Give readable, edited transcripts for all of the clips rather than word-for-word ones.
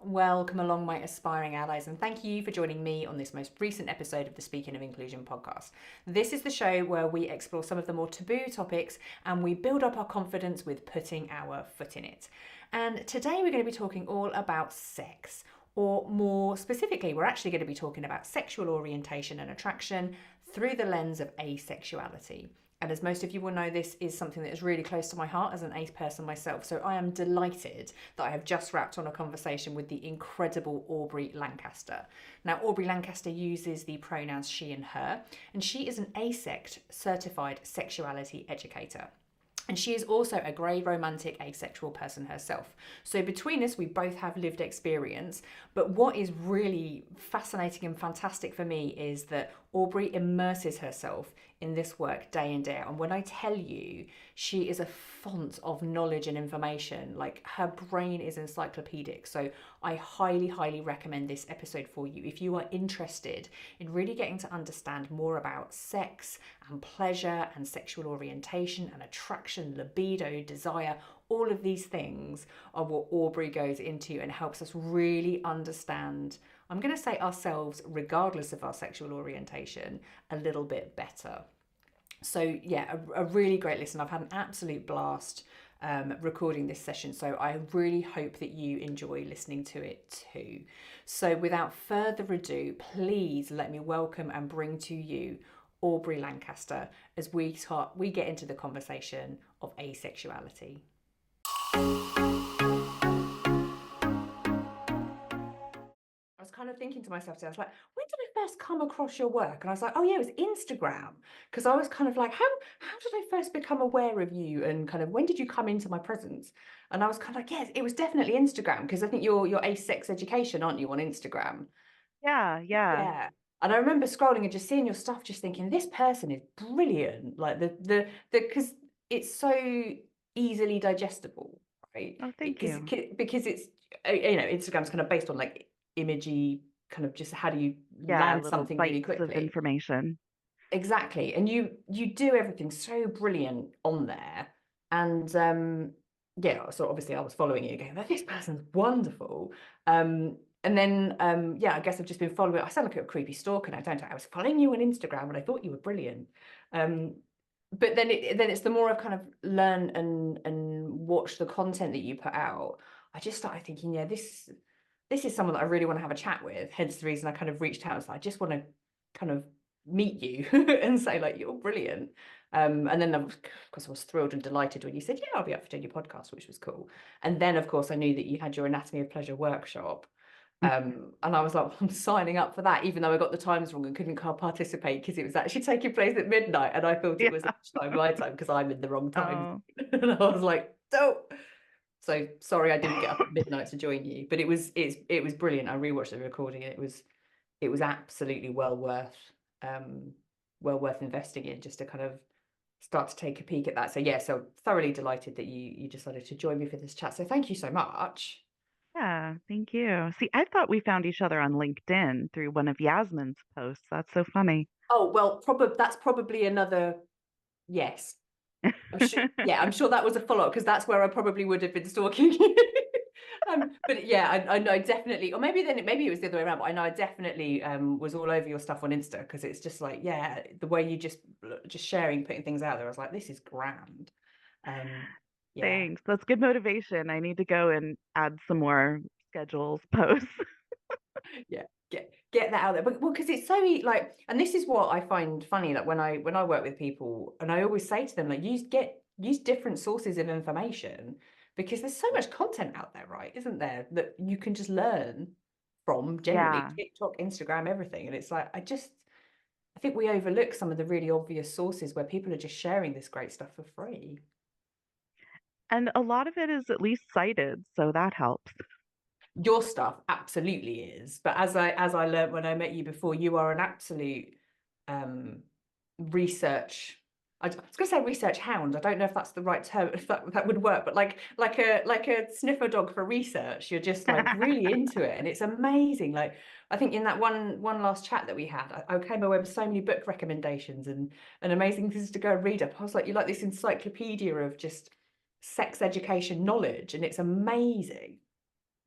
Welcome along, my aspiring allies, and thank you for joining me on this most recent episode of the Speaking of Inclusion podcast. This is the show where we explore some of the more taboo topics and we build up our confidence with putting our foot in it. And today we're going to be talking all about sex, or more specifically, we're actually going to be talking about sexual orientation and attraction through the lens of asexuality. And as most of you will know, this is something that is really close to my heart as an ace person myself. So I am delighted that I have just wrapped on a conversation with the incredible Aubri Lancaster. Now, Aubri Lancaster uses the pronouns she and her, and she is an ASEX certified sexuality educator. And she is also a grey romantic asexual person herself. So between us, we both have lived experience. But what is really fascinating and fantastic for me is that Aubrey immerses herself in this work day in, day out. And when I tell you, she is a font of knowledge and information. Like, her brain is encyclopedic. So I highly, highly recommend this episode for you if you are interested in really getting to understand more about sex and pleasure and sexual orientation and attraction, libido, desire. All of these things are what Aubrey goes into and helps us really understand, I'm going to say, ourselves, regardless of our sexual orientation, a little bit better. So yeah, a really great listen. I've had an absolute blast recording this session, so I really hope that you enjoy listening to it too. So without further ado, please let me welcome and bring to you Aubri Lancaster as we get into the conversation of asexuality. I was kind of thinking to myself today, I was like, when did I first come across your work? And I was like, oh yeah, it was Instagram. Because I was kind of like, how did I first become aware of you? And kind of when did you come into my presence? And I was kind of like, yes, it was definitely Instagram, because I think you're asex education, aren't you, on Instagram? Yeah. Yeah. And I remember scrolling and just seeing your stuff, just thinking, this person is brilliant. Like because it's so easily digestible, right? Oh, thank you. Because it's, Instagram's kind of based on like imagey, kind of just how do you Yeah, land little something really bites of quickly. information. Exactly. And you do everything so brilliant on there. And yeah, so obviously I was following you going, this person's wonderful. And then yeah, I guess I've just been following. I sound like a creepy stalker now, don't I? I was following you on Instagram and I thought you were brilliant. Um, but then it's the more I've kind of learned and watched the content that you put out, I just started thinking, yeah, this is someone that I really want to have a chat with. Hence the reason I kind of reached out. So I just want to kind of meet you and say, like, you're brilliant. And then of course I was thrilled and delighted when you said, yeah, I'll be up for doing your podcast, which was cool. And then of course I knew that you had your Anatomy of Pleasure workshop. And I was like, well, I'm signing up for that, even though I got the times wrong and couldn't participate because it was actually taking place at midnight. And I thought it Yeah. was lunchtime my time because I'm in the wrong time. Oh, And I was like, no. So sorry I didn't get up at midnight to join you, but it was brilliant. I rewatched the recording and it was absolutely um well worth investing in, just to kind of start to take a peek at that. So yeah, so thoroughly delighted that you decided to join me for this chat. So thank you so much. yeah. Thank you. See, I thought we found each other on LinkedIn through one of Yasmin's posts. That's so funny. Oh well, probably that's probably another yes. I'm sure. Yeah, I'm sure that was a follow up because that's where I probably would have been stalking you. But yeah, I know definitely, or maybe it was the other way around. But I know I definitely was all over your stuff on Insta because it's just like, yeah, the way you just sharing, putting things out there. I was like, this is grand. Um, yeah, Thanks. That's good motivation. I need to go and add some more schedules posts. yeah, get that out there. But well, because it's so like, and this is what I find funny. Like when I work with people, and I always say to them, like, use different sources of information because there's so much content out there, right? Isn't there, that you can just learn from, generally Yeah. TikTok, Instagram, everything. And it's like I think we overlook some of the really obvious sources where people are just sharing this great stuff for free. And a lot of it is at least cited, so that helps. Your stuff absolutely is, but as I learned when I met you before, you are an absolute um research, I was going to say research hound. I don't know if that's the right term, if that would work, but like a sniffer dog for research. You're just like really into it, and it's amazing. Like, I think in that one last chat that we had, I came away with so many book recommendations and amazing things to go and read up. I was like, you're like this encyclopedia of just sex education knowledge, and it's amazing.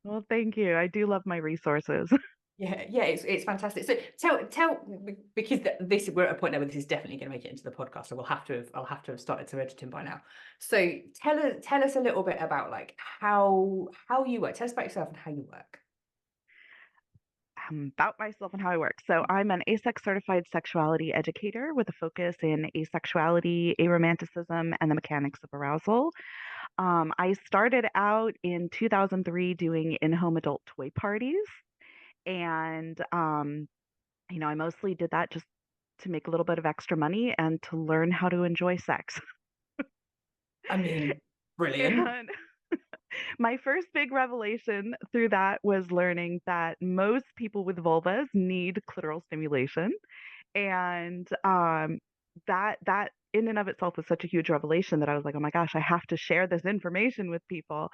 Well, thank you. I do love my resources. Yeah, yeah, it's fantastic. So because this we're at a point now where this is definitely going to make it into the podcast, so I'll have to have started some editing by now. So tell us a little bit about like how you work. Tell us about yourself and how you work. About myself and how I work. So I'm an ASEX certified sexuality educator with a focus in asexuality, aromanticism, and the mechanics of arousal. I started out in 2003 doing in-home adult toy parties, and I mostly did that just to make a little bit of extra money and to learn how to enjoy sex. I mean, brilliant. And my first big revelation through that was learning that most people with vulvas need clitoral stimulation. And that in and of itself was such a huge revelation that I was like, oh my gosh, I have to share this information with people.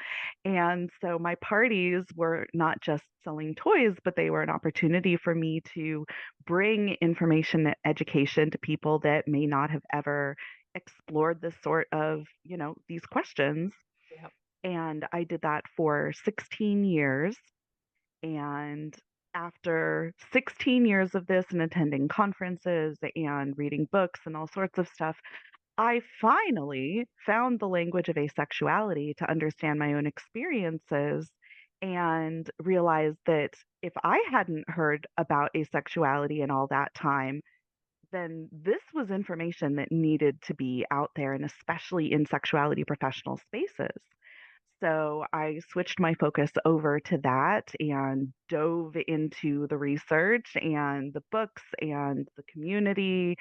And so my parties were not just selling toys, but they were an opportunity for me to bring information and education to people that may not have ever explored this sort of, these questions. Yeah. And I did that for 16 years. And after 16 years of this and attending conferences and reading books and all sorts of stuff, I finally found the language of asexuality to understand my own experiences and realized that if I hadn't heard about asexuality in all that time, then this was information that needed to be out there, and especially in sexuality professional spaces. So I switched my focus over to that and dove into the research and the books and the community.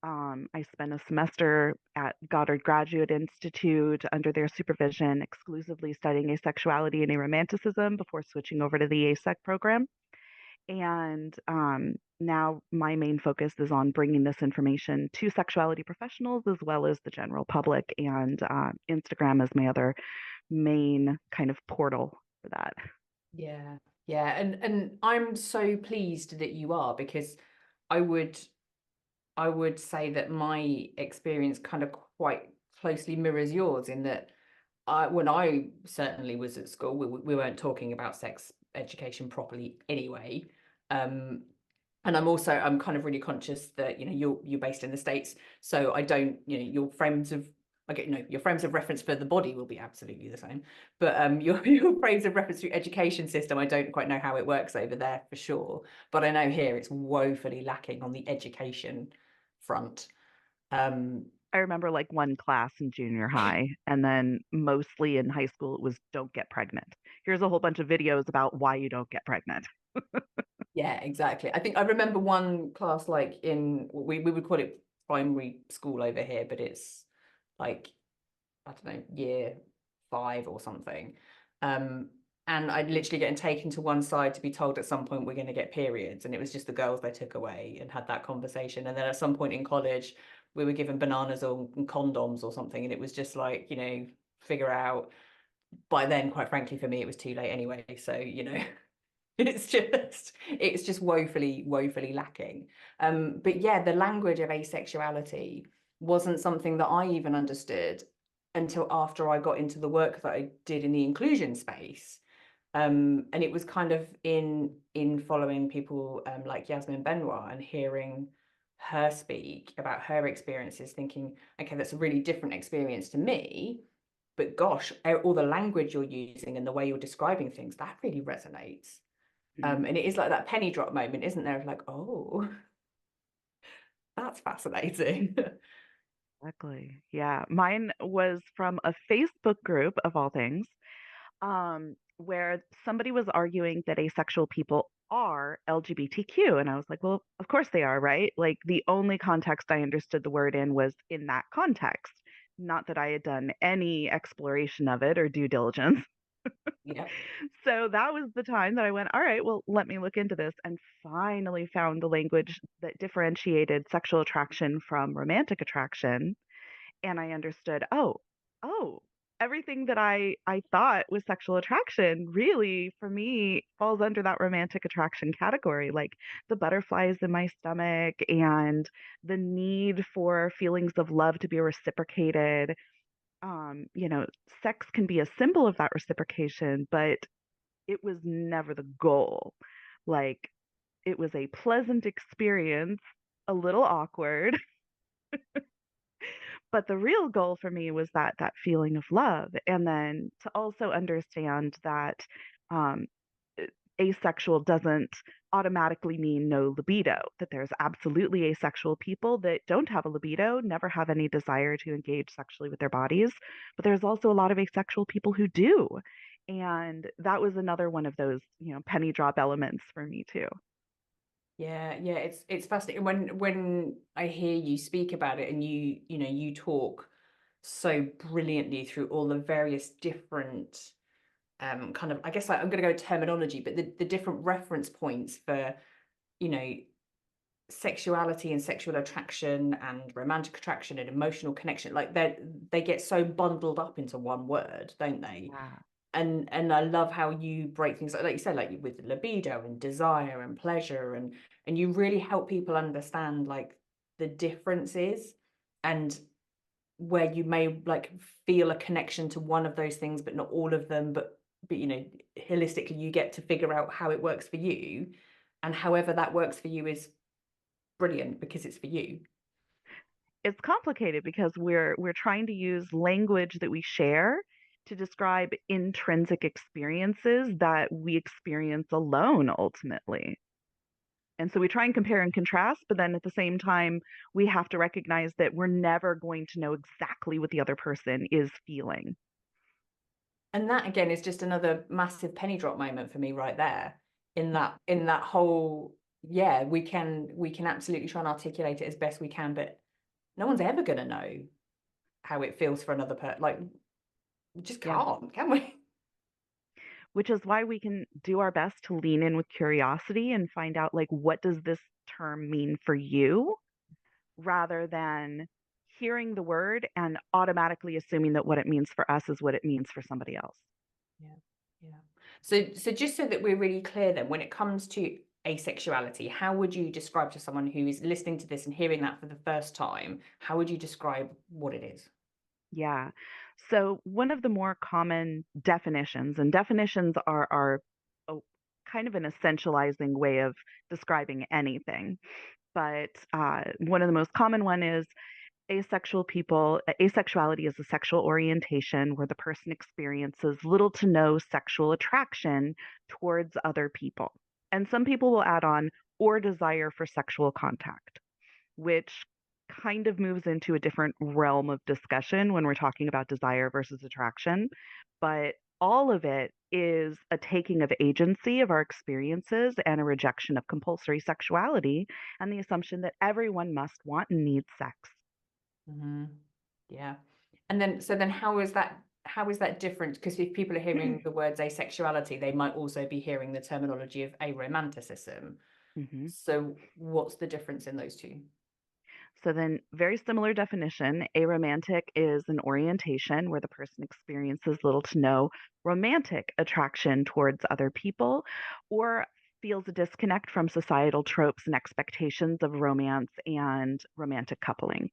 I spent a semester at Goddard Graduate Institute under their supervision, exclusively studying asexuality and aromanticism before switching over to the ASEC program. And now my main focus is on bringing this information to sexuality professionals as well as the general public, and Instagram is my other main kind of portal for that. Yeah. Yeah. And I'm so pleased that you are because I would I would say that my experience kind of quite closely mirrors yours in that when I certainly was at school, we weren't talking about sex education properly anyway. Um, and I'm kind of really conscious that you're based in the States, so I don't your frames of I get your frames of reference for the body will be absolutely the same, but your frames of reference through education system, I don't quite know how it works over there for sure, but I know here it's woefully lacking on the education front. Um, I remember like one class in junior high, and then mostly in high school, it was don't get pregnant. Here's a whole bunch of videos about why you don't get pregnant. Yeah, exactly. I think I remember one class like in we would call it primary school over here, but it's like I don't know, year 5 or something. Um, and I'd literally getting taken to one side to be told at some point we're going to get periods, and it was just the girls they took away and had that conversation. And then at some point in college, we were given bananas or condoms or something, and it was just like figure out. By then, quite frankly, for me, it was too late anyway. So it's just woefully lacking. But yeah, the language of asexuality wasn't something that I even understood until after I got into the work that I did in the inclusion space. And it was kind of in following people like Yasmin Benoit and hearing her speak about her experiences, thinking, okay, that's a really different experience to me, but gosh, all the language you're using and the way you're describing things, that really resonates. Mm, And it is like that penny drop moment, isn't there? Of like, oh, that's fascinating. exactly. Yeah. Mine was from a Facebook group of all things, where somebody was arguing that asexual people are LGBTQ. And I was like, well, of course they are, right? Like the only context I understood the word in was in that context. Not that I had done any exploration of it or due diligence. Yeah. So that was the time that I went, all right, well, let me look into this, and finally found the language that differentiated sexual attraction from romantic attraction. And I understood, oh, everything that I thought was sexual attraction really for me falls under that romantic attraction category, like the butterflies in my stomach and the need for feelings of love to be reciprocated. um, you know, Sex can be a symbol of that reciprocation, but it was never the goal. Like, it was a pleasant experience, a little awkward, but the real goal for me was that feeling of love, and then to also understand that um, asexual doesn't automatically mean no libido, that there's absolutely asexual people that don't have a libido, never have any desire to engage sexually with their bodies, but there's also a lot of asexual people who do. And that was another one of those, penny drop elements for me too. Yeah, yeah, it's fascinating when I hear you speak about it and you talk so brilliantly through all the various different kind of, I guess, like, I'm going to go terminology, but the different reference points for, you know, sexuality and sexual attraction and romantic attraction and emotional connection, like they get so bundled up into one word, don't they? Yeah. And I love how you break things like you said, like with libido and desire and pleasure, and you really help people understand like the differences and where you may like feel a connection to one of those things but not all of them, but holistically you get to figure out how it works for you, and however that works for you is brilliant because it's for you. It's complicated because we're trying to use language that we share to describe intrinsic experiences that we experience alone ultimately. And so we try and compare and contrast, but then at the same time, we have to recognize that we're never going to know exactly what the other person is feeling. And that again is just another massive penny drop moment for me right there, in that whole, yeah, we can absolutely try and articulate it as best we can, but no one's ever going to know how it feels for another person. Like, we just Yeah. can't, can we? Which is why we can do our best to lean in with curiosity and find out, like, what does this term mean for you, rather than hearing the word and automatically assuming that what it means for us is what it means for somebody else. Yeah, yeah. So just so that we're really clear then, when it comes to asexuality, how would you describe to someone who is listening to this and hearing that for the first time, how would you describe what it is? Yeah. So one of the more common definitions, and definitions are a, kind of an essentializing way of describing anything, but one of the most common one is asexuality is a sexual orientation where the person experiences little to no sexual attraction towards other people. And some people will add on or desire for sexual contact, which kind of moves into a different realm of discussion when we're talking about desire versus attraction. But all of it is a taking of agency of our experiences and a rejection of compulsory sexuality and the assumption that everyone must want and need sex. Hmm. Yeah. And then, so then how is that different? Because if people are hearing the words asexuality, they might also be hearing the terminology of aromanticism. hmm So what's the difference in those two? So then, very similar definition. Aromantic is an orientation where the person experiences little to no romantic attraction towards other people or feels a disconnect from societal tropes and expectations of romance and romantic coupling.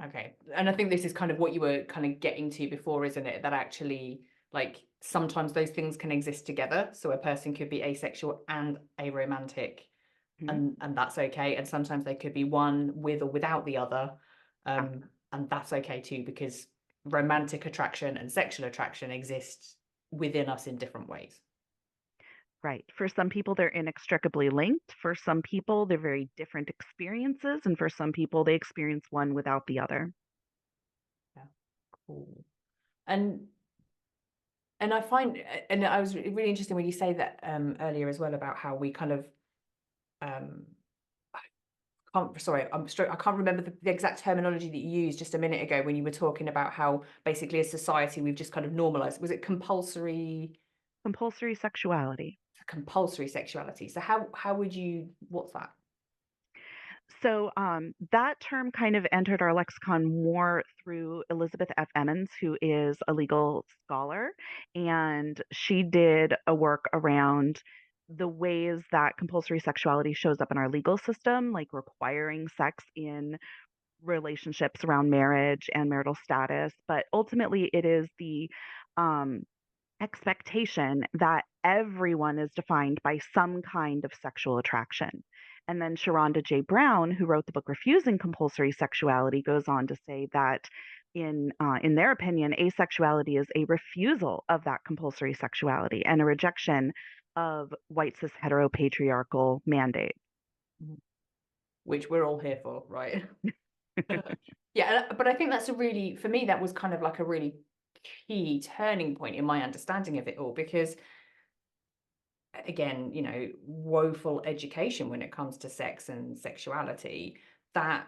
Okay. And I think this is kind of what you were kind of getting to before, isn't it? That actually, like, sometimes those things can exist together. So a person could be asexual and aromantic, Mhm. and that's okay. And sometimes they could be one with or without the other. Ah, And that's okay too, because romantic attraction and sexual attraction exist within us in different ways. right. For some people, they're inextricably linked. For some people, they're very different experiences. And for some people, they experience one without the other. Yeah, cool. And and I find, and I was really interested when you say that earlier as well about how we kind of um can't, sorry, I can't remember the exact terminology that you used just a minute ago when you were talking about how basically as society we've just kind of normalized. Was it Compulsory sexuality. compulsory sexuality? So how would you, what's that? So that term kind of entered our lexicon more through Elizabeth F. Emmons, who is a legal scholar, and she did a work around the ways that compulsory sexuality shows up in our legal system, like requiring sex in relationships around marriage and marital status. But ultimately, it is the um, expectation that everyone is defined by some kind of sexual attraction. And then Sharonda J. Brown, who wrote the book Refusing Compulsory Sexuality, goes on to say that in their opinion, asexuality is a refusal of that compulsory sexuality and a rejection of white cis heteropatriarchal mandate. Which we're all here for, right? Yeah, but I think that's for me, that was kind of like a really key turning point in my understanding of it all, because again, woeful education when it comes to sex and sexuality, that,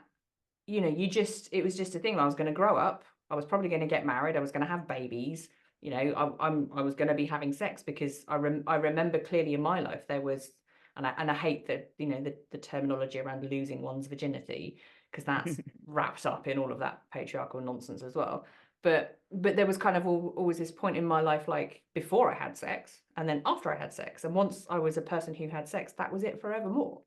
it was just a thing. I was going to grow up. I was probably going to get married. I was going to have babies. I was going to be having sex because I remember clearly in my life there was, and I hate that, the terminology around losing one's virginity, because that's wrapped up in all of that patriarchal nonsense as well. But there was kind of always this point in my life, like before I had sex and then after I had sex. And once I was a person who had sex, that was it forevermore.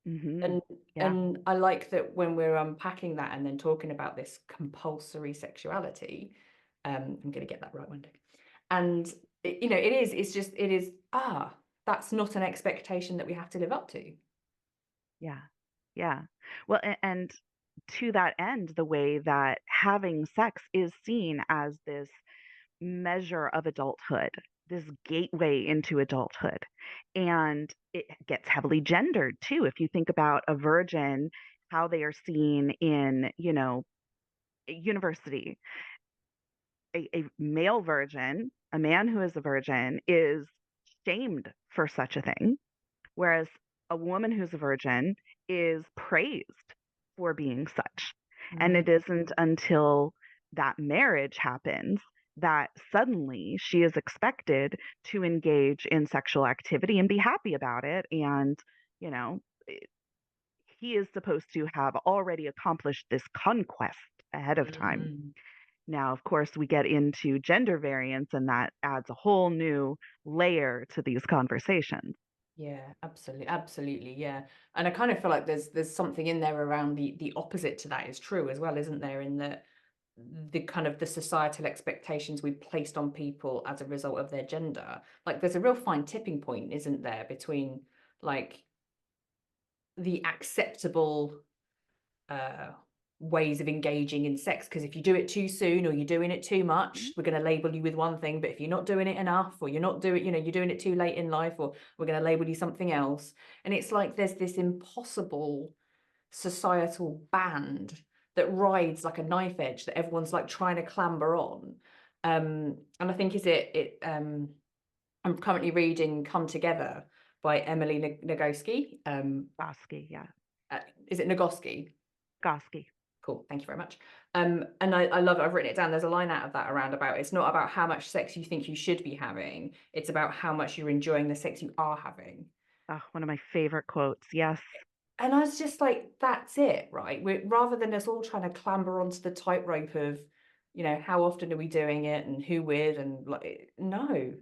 Mm-hmm. And Yeah. and I like that when we're unpacking that and then talking about this compulsory sexuality, I'm going to get that right one day. And that's not an expectation that we have to live up to. Yeah. Yeah. Well, and to that end, the way that having sex is seen as this measure of adulthood, this gateway into adulthood. And it gets heavily gendered too. If you think about a virgin, how they are seen in, university, a male virgin, a man who is a virgin, is shamed for such a thing, whereas a woman who's a virgin is praised for being such. And Mm. it isn't until that marriage happens that suddenly she is expected to engage in sexual activity and be happy about it. And, you know, he is supposed to have already accomplished this conquest ahead of time. Mm. Now, of course, we get into gender variance, and that adds a whole new layer to these conversations. Yeah, absolutely, absolutely, yeah. And I kind of feel like there's something in there around the opposite to that is true as well, isn't there? In that the kind of the societal expectations we placed on people as a result of their gender. Like there's a real fine tipping point, isn't there, between like the acceptable uh ways of engaging in sex, because if you do it too soon or you're doing it too much, we're going to label you with one thing, but if you're not doing it enough, or you're not doing, you're doing it too late in life, or we're going to label you something else. And it's like there's this impossible societal band that rides like a knife edge that everyone's like trying to clamber on. And I think I'm currently reading Come Together by Emily Nagoski. Goski, yeah. Is it Nagoski? Goski. Cool, thank you very much. And I love it. I've written it down. There's a line out of that around about it's not about how much sex you think you should be having, it's about how much you're enjoying the sex you are having. Oh, one of my favorite quotes. Yes. And I was just like, that's it, right? Rather than us all trying to clamber onto the tightrope of, how often are we doing it and who with, and like, no,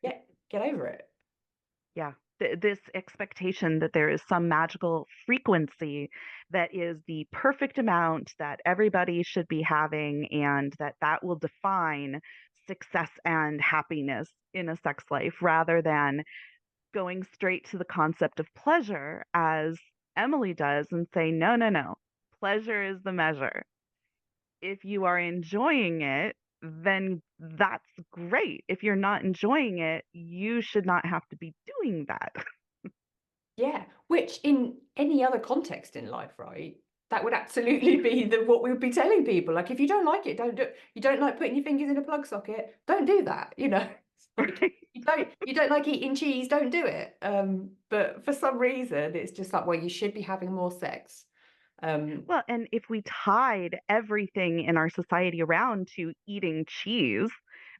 get over it. Yeah. This expectation that there is some magical frequency that is the perfect amount that everybody should be having, and that will define success and happiness in a sex life, rather than going straight to the concept of pleasure as Emily does and say, no, no, no. Pleasure is the measure. If you are enjoying it, then that's great. If you're not enjoying it, you should not have to be doing that. Yeah, which in any other context in life, right? That would absolutely be what we would be telling people. Like, if you don't like it, don't do it. You don't like putting your fingers in a plug socket, don't do that. It's like Right? you don't like eating cheese, don't do it. But for some reason, it's just like, well, you should be having more sex. Well, and if we tied everything in our society around to eating cheese,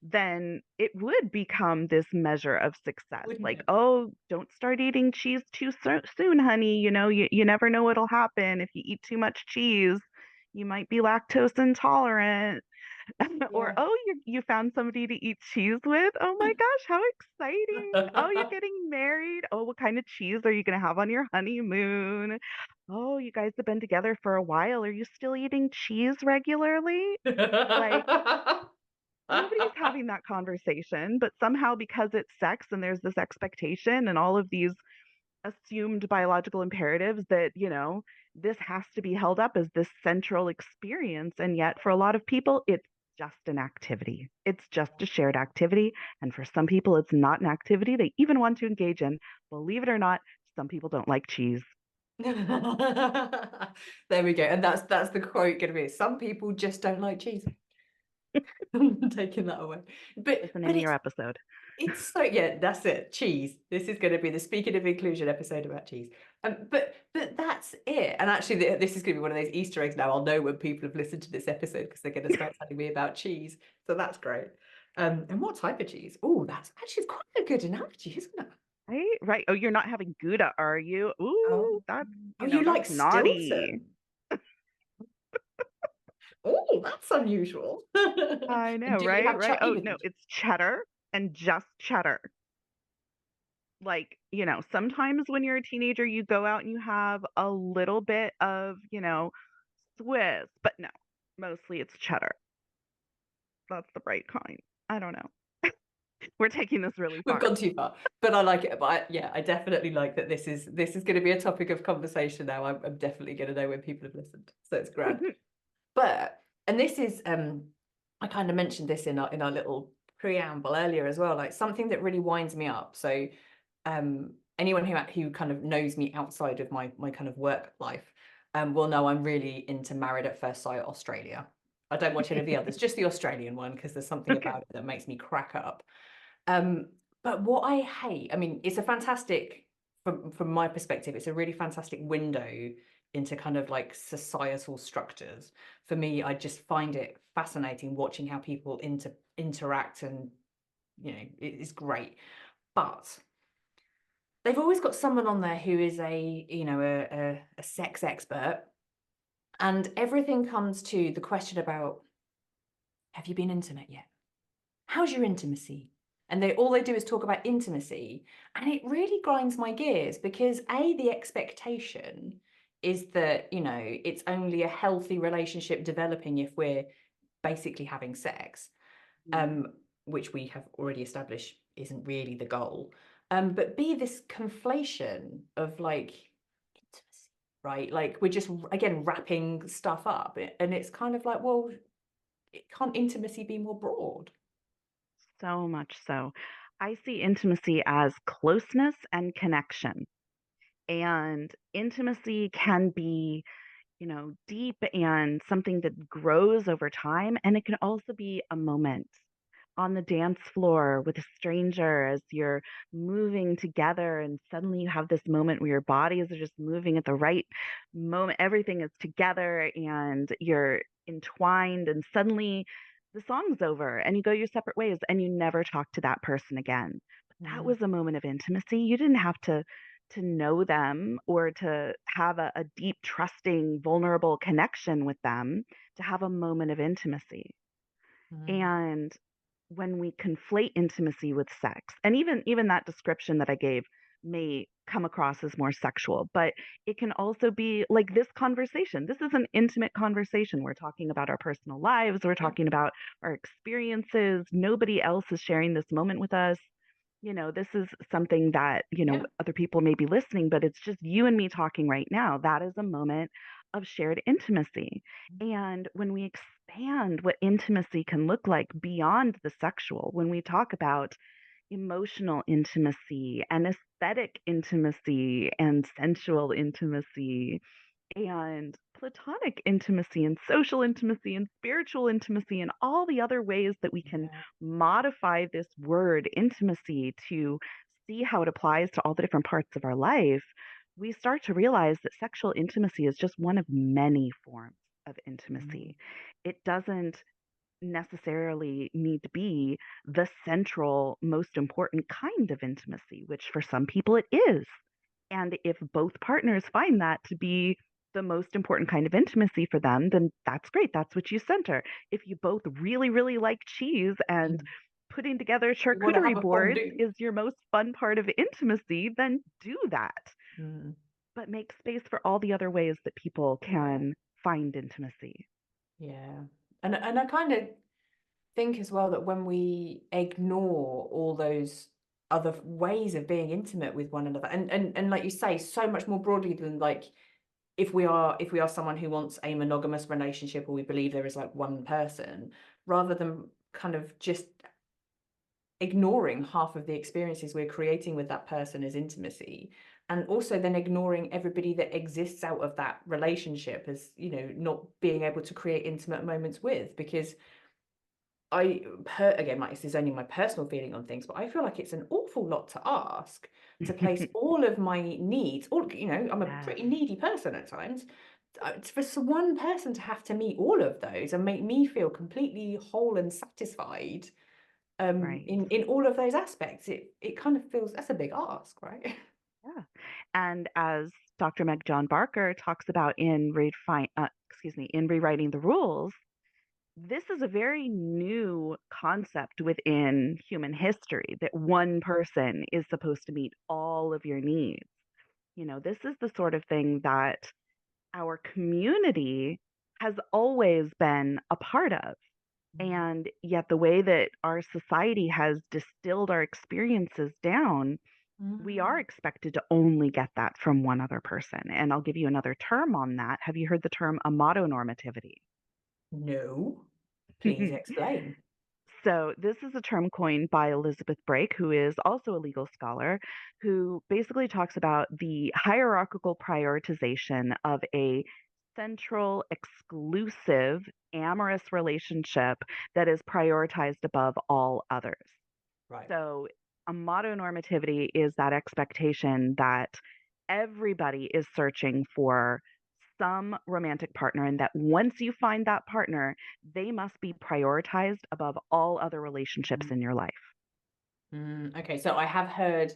then it would become this measure of success. Wouldn't Like, it? oh, don't start eating cheese too soon, honey. You never know what'll happen if you eat too much cheese. You might be lactose intolerant. Or, Yeah. oh, you found somebody to eat cheese with. Oh my gosh, how exciting. Oh, you're getting married. Oh, what kind of cheese are you going to have on your honeymoon? Oh, you guys have been together for a while. Are you still eating cheese regularly? Like, Nobody's having that conversation, but somehow because it's sex and there's this expectation and all of these assumed biological imperatives that, this has to be held up as this central experience. And yet, for a lot of people, it's just an activity. It's just a shared activity. And for some people, it's not an activity they even want to engage in. Believe it or not, some people don't like cheese. There we go. And that's the quote going to be. Some people just don't like cheese. I'm taking that away. It's the But name of your episode. it's so, yeah, that's it. Cheese. This is going to be the Speaking of Inclusion episode about cheese. But that's it. And actually, this is going to be one of those Easter eggs now. I'll know when people have listened to this episode because they're going to start telling me about cheese. So that's great. And what type of cheese? Oh, that's actually quite a good analogy, isn't it? Right? Right. Oh, you're not having Gouda, are you? Ooh, Oh, that's, oh, you like that's naughty. Stilton? Oh, that's unusual. I And know, do you right? have Right. chutney Oh, with no, it? it's cheddar and just cheddar. Like, sometimes when you're a teenager, you go out and you have a little bit of, Swiss, but no, mostly it's cheddar. That's the right kind. I don't know. We're taking this really We've far. gone too far, but I like it. But yeah, I definitely like that. This is going to be a topic of conversation now. I'm definitely going to know when people have listened, so it's grand. But and this is I kind of mentioned this in our little preamble earlier as well. Like something that really winds me up. So anyone who kind of knows me outside of my kind of work life will know I'm really into Married at First Sight Australia. I don't watch any of the others, just the Australian one because there's something Okay. about it that makes me crack up. Um, but what I hate, I mean, it's a fantastic, from my perspective, it's a really fantastic window into kind of like societal structures. For me, I just find it fascinating watching how people interact, and it's great. But they've always got someone on there who is a sex expert, and everything comes to the question about, have you been intimate yet? How's your intimacy? And all they do is talk about intimacy. And it really grinds my gears because the expectation is that, it's only a healthy relationship developing if we're basically having sex, which we have already established isn't really the goal. But B, this conflation of like intimacy, right? Like we're just again wrapping stuff up. And it's kind of like, well, can't intimacy be more broad? So much so. I see intimacy as closeness and connection. And intimacy can be, deep and something that grows over time. And it can also be a moment on the dance floor with a stranger as you're moving together. And suddenly you have this moment where your bodies are just moving at the right moment. Everything is together and you're entwined. And suddenly the song's over and you go your separate ways and you never talk to that person again. But that Mm, was a moment of intimacy. You didn't have to know them or to have a deep, trusting, vulnerable connection with them to have a moment of intimacy. mm, And when we conflate intimacy with sex, and even that description that I gave may come across as more sexual, but it can also be like this conversation. This is an intimate conversation. We're talking about our personal lives, we're yeah, talking about our experiences. Nobody else is sharing this moment with us. This is something that, yeah. other people may be listening, but it's just you and me talking right now. That is a moment of shared intimacy. And when we expand what intimacy can look like beyond the sexual, when we talk about emotional intimacy and aesthetic intimacy and sensual intimacy and platonic intimacy and social intimacy and spiritual intimacy and all the other ways that we can Yeah. modify this word intimacy to see how it applies to all the different parts of our life, we start to realize that sexual intimacy is just one of many forms of Mm, intimacy. It doesn't necessarily need to be the central, most important kind of intimacy, which for some people it is. And if both partners find that to be the most important kind of intimacy for them, then that's great. That's what you center. If you both really, really like cheese and mm. putting together You want to have charcuterie a boards fondue. is your most fun part of intimacy, then do that. Mm, But make space for all the other ways that people yeah, can find intimacy. yeah. And I kind of think as well that when we ignore all those other ways of being intimate with one another, and like you say, so much more broadly than like if we are someone who wants a monogamous relationship, or we believe there is like one person, rather than kind of just ignoring half of the experiences we're creating with that person as intimacy, and also then ignoring everybody that exists out of that relationship as, not being able to create intimate moments with, because again, like, this is only my personal feeling on things, but I feel like it's an awful lot to ask to place all of my needs, I'm a Yes, pretty needy person at times, for one person to have to meet all of those and make me feel completely whole and satisfied, right. in all of those aspects. It kind of feels, that's a big ask, right? Yeah. And as Dr. Meg John Barker talks about in Rewriting the Rules, this is a very new concept within human history that one person is supposed to meet all of your needs. This is the sort of thing that our community has always been a part of. And yet, the way that our society has distilled our experiences down, we are Mm. expected to only get that from one other person. And I'll give you another term on that. Have you heard the term amatonormativity? No, please explain. So, this is a term coined by Elizabeth Brake, who is also a legal scholar, who basically talks about the hierarchical prioritization of a central, exclusive, amorous relationship that is prioritized above all others. Right. So, a mononormativity is that expectation that everybody is searching for some romantic partner, and that once you find that partner, they must be prioritized above all other relationships in your life. Okay, so I have heard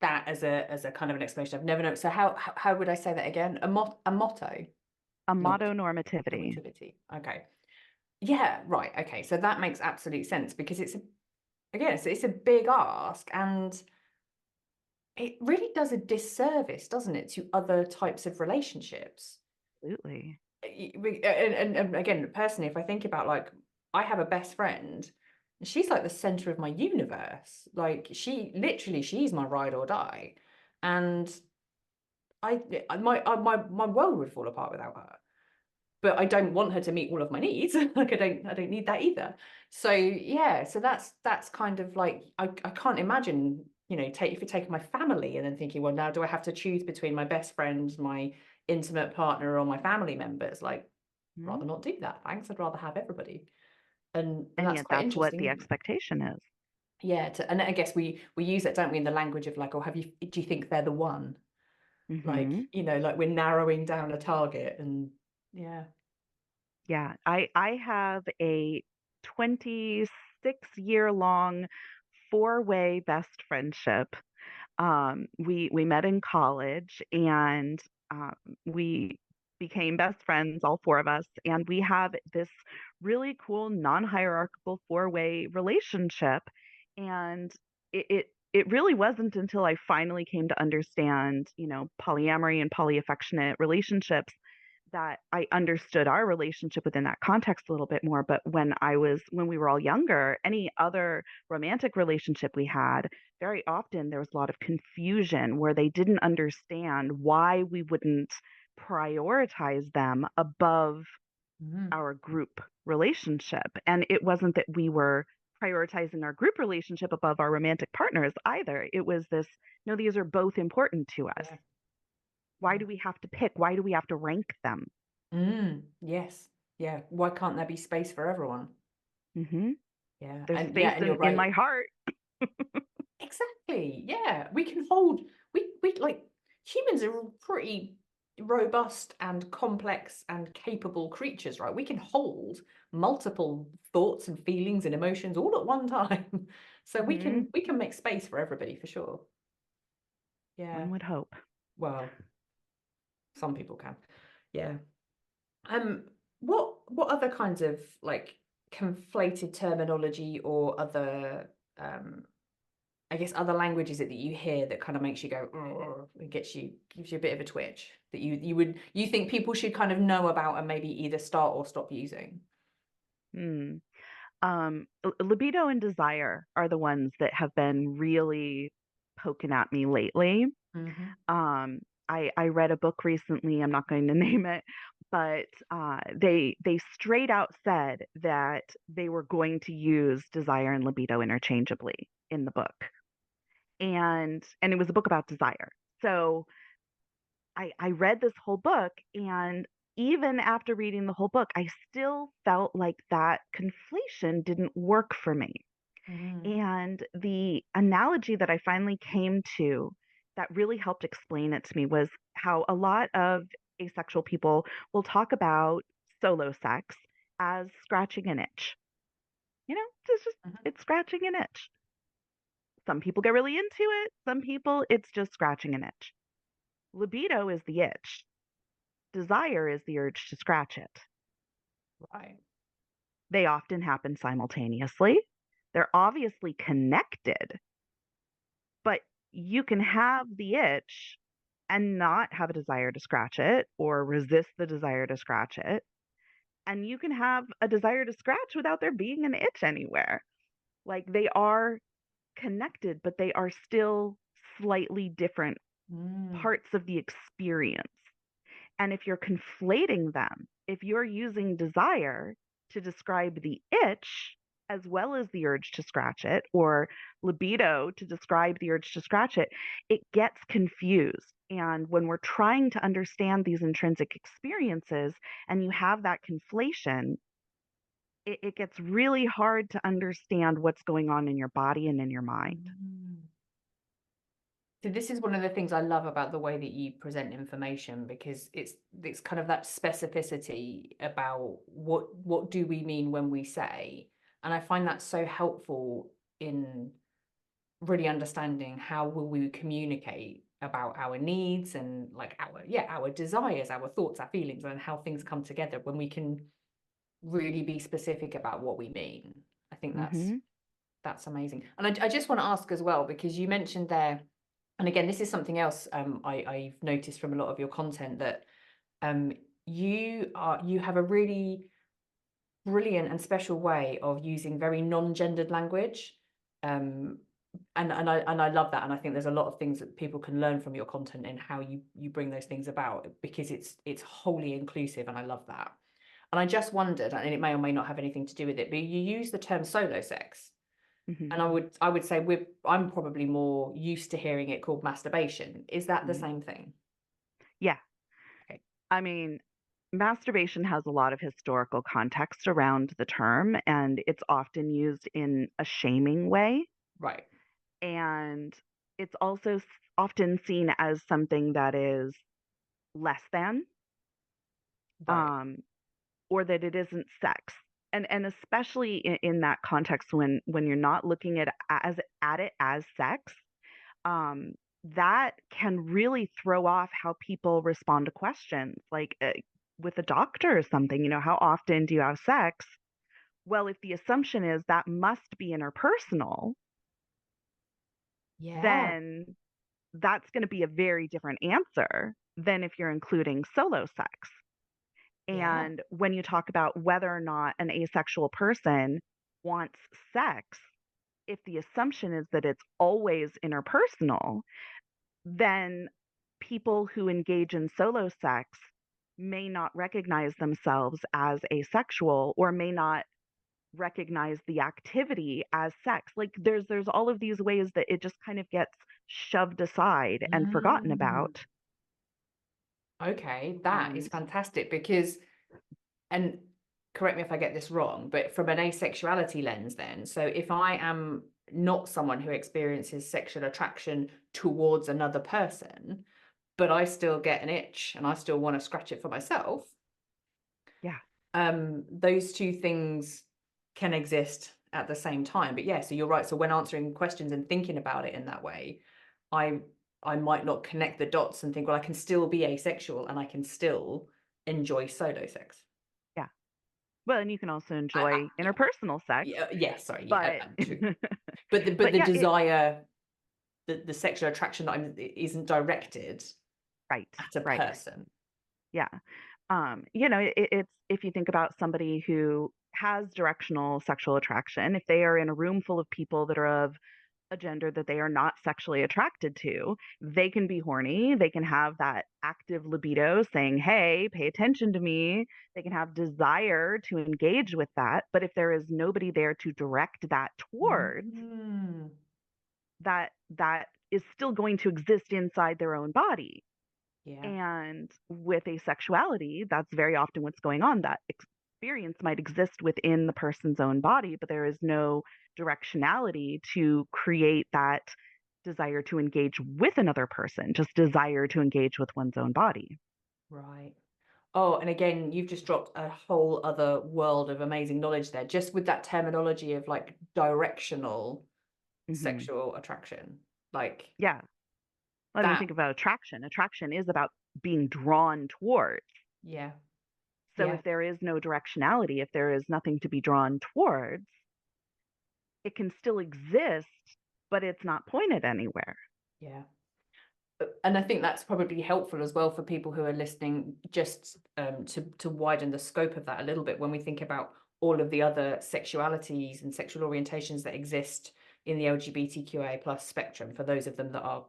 that as a kind of an explanation. I've never known. So how would I say that again? A motto, A not mononormativity. normativity. Okay. Yeah, right. Okay. So that makes absolute sense, because it's a big ask, and it really does a disservice, doesn't it, to other types of relationships. Absolutely. And again, personally, if I think about, like, I have a best friend, and she's like the center of my universe. Like, she's my ride or die. And my world would fall apart without her. But I don't want her to meet all of my needs. Like, I don't need that either. So yeah, so that's kind of like, I can't imagine, if you're taking my family and then thinking, well, now do I have to choose between my best friend, my intimate partner, or my family members? Like, rather Mhm. not do that. Thanks. I'd rather have everybody. And And that's yet, quite that's what interesting, the isn't it? expectation is. Yeah. And I guess we use it, don't we, in the language of like, oh, do you think they're the one? Like, Hmm. like we're narrowing down a target, and yeah. Yeah, I have a 26-year long four-way best friendship. We met in college, and um, we became best friends, all four of us, and we have this really cool non-hierarchical four-way relationship. And it really wasn't until I finally came to understand, polyamory and polyaffectionate relationships, that I understood our relationship within that context a little bit more. But when we were all younger, any other romantic relationship we had, very often there was a lot of confusion where they didn't understand why we wouldn't prioritize them above Mhm. our group relationship. And it wasn't that we were prioritizing our group relationship above our romantic partners either. It was this, no, these are both important to us. Yeah. Why Yeah. do we have to pick? Why do we have to rank them? Yes. Yeah. Why can't there be space for everyone? Hmm. Yeah. There's And space you're in right. my heart. Exactly. Yeah. We can hold, we like, humans are all pretty robust and complex and capable creatures, right? We can hold multiple thoughts and feelings and emotions all at one time. So we Hmm. can we can make space for everybody, for sure. Yeah. One would hope. Well, some people can. Yeah. Um, what other kinds of, like, conflated terminology, or other, um I guess, other language is it that you hear that kind of makes you go, "Ugh," it gives you a bit of a twitch, that you think people should kind of know about and maybe either start or stop using? Hmm. Libido and desire are the ones that have been really poking at me lately. Hmm. Um, I read a book recently. I'm not going to name it, but they straight out said that they were going to use desire and libido interchangeably in the book, and it was a book about desire. So I read this whole book, and even after reading the whole book, I still felt like that conflation didn't work for me. Mm. And the analogy that I finally came to that really helped explain it to me was how a lot of asexual people will talk about solo sex as scratching an itch. You know, Hmm. it's scratching an itch. Some people get really into it, some people it's just scratching an itch. Libido is the itch. Desire is the urge to scratch it. Right. They often happen simultaneously. They're obviously connected, but you can have the itch and not have a desire to scratch it or resist the desire to scratch it. And you can have a desire to scratch without there being an itch anywhere. Like they are connected, but they are still slightly different Mm. parts of the experience. And if you're conflating them, if you're using desire to describe the itch as well as the urge to scratch it, or libido to describe the urge to scratch it, it gets confused. And when we're trying to understand these intrinsic experiences and you have that conflation, it gets really hard to understand what's going on in your body and in your mind. Mm. So this is one of the things I love about the way that you present information, because it's kind of that specificity about what do we mean when we say, and I find that so helpful in really understanding how will we communicate about our needs and like our desires, our thoughts, our feelings, and how things come together when we can really be specific about what we mean. I think Hmm. that's amazing. And I just want to ask as well, because you mentioned there, and again, this is something else I've noticed from a lot of your content, that um, you have a really brilliant and special way of using very non-gendered language. Um, and I love that, and I think there's a lot of things that people can learn from your content and how you bring those things about, because it's wholly inclusive, and I love that. And I just wondered, and it may or may not have anything to do with it, but you use the term solo sex, Hmm. and I would say I'm probably more used to hearing it called masturbation. Is that the Hmm. same thing? Yeah. Okay. I mean, masturbation has a lot of historical context around the term, and it's often used in a shaming way. Right. And it's also often seen as something that is less than, Right. um, or that it isn't sex. And especially in that context, when you're not looking at it as sex, um, that can really throw off how people respond to questions. Like with a doctor or something, how often do you have sex? Well, if the assumption is that must be interpersonal, Yeah. then that's going to be a very different answer than if you're including solo sex. Yeah. And when you talk about whether or not an asexual person wants sex, if the assumption is that it's always interpersonal, then people who engage in solo sex may not recognize themselves as asexual or may not recognize the activity as sex. Like there's all of these ways that it just kind of gets shoved aside and forgotten Mm. about. Okay, that is And fantastic, because, and correct me if I get this wrong, but from an asexuality lens, then, so if I am not someone who experiences sexual attraction towards another person, but I still get an itch and I still want to scratch it for myself, yeah, those two things can exist at the same time. But yeah, so you're right. So when answering questions and thinking about it in that way, I I might not connect the dots and think, well, I can still be asexual and I can still enjoy solo sex. yeah. Well, and you can also enjoy Yeah, interpersonal sex, yeah, yeah. Sorry, yeah, but true. But the but but the yeah, it desire, the sexual attraction that isn't directed right, at a right. person. Yeah. It's if you think about somebody who has directional sexual attraction, if they are in a room full of people that are of a gender that they are not sexually attracted to, they can be horny. They can have that active libido saying, hey, pay attention to me. They can have desire to engage with that. But if there is nobody there to direct that towards, Mm. that is still going to exist inside their own body. Yeah. And with asexuality, that's very often what's going on. That experience might exist within the person's own body, but there is no directionality to create that desire to engage with another person, just desire to engage with one's own body. Right. Oh, and again, you've just dropped a whole other world of amazing knowledge there, just with that terminology of like directional Hmm. sexual attraction. Like Yeah. I mean, that. think about attraction. Attraction is about being drawn towards. Yeah. So Yeah. if there is no directionality, if there is nothing to be drawn towards, it can still exist, but it's not pointed anywhere. Yeah. And I think that's probably helpful as well for people who are listening, just to widen the scope of that a little bit when we think about all of the other sexualities and sexual orientations that exist in the LGBTQIA plus spectrum. For those of them that are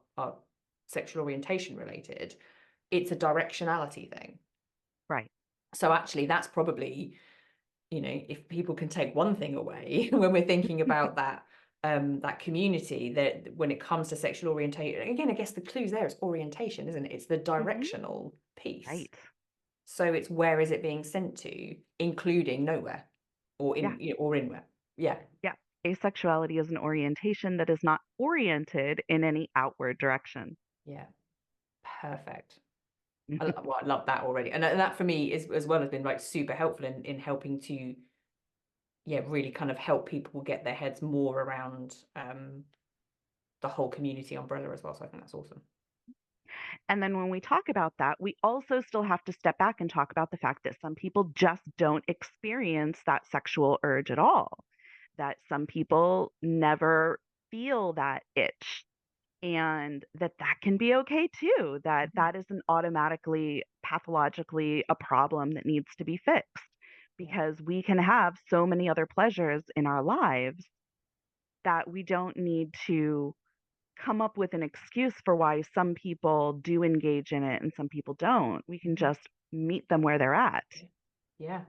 sexual orientation related, it's a directionality thing. Right. So actually, that's probably, if people can take one thing away when we're thinking about that community, that when it comes to sexual orientation, again, I guess the clues there is orientation, isn't it? It's the Hmm. directional piece. Right. So it's where is it being sent to, including nowhere or Yeah. or inwhere. Yeah. Yeah. Asexuality is an orientation that is not oriented in any outward direction. Yeah. Perfect. I love that already, and that for me is as well has been like super helpful in helping to, yeah, really kind of help people get their heads more around the whole community umbrella as well. So I think that's awesome. And then when we talk about that, we also still have to step back and talk about the fact that some people just don't experience that sexual urge at all, that some people never feel that itch, and that can be okay too, that Mhm. that isn't automatically pathologically a problem that needs to be fixed, Yeah. because we can have so many other pleasures in our lives that we don't need to come up with an excuse for why some people do engage in it and some people don't. We can Mhm. just meet them where they're at. Yeah.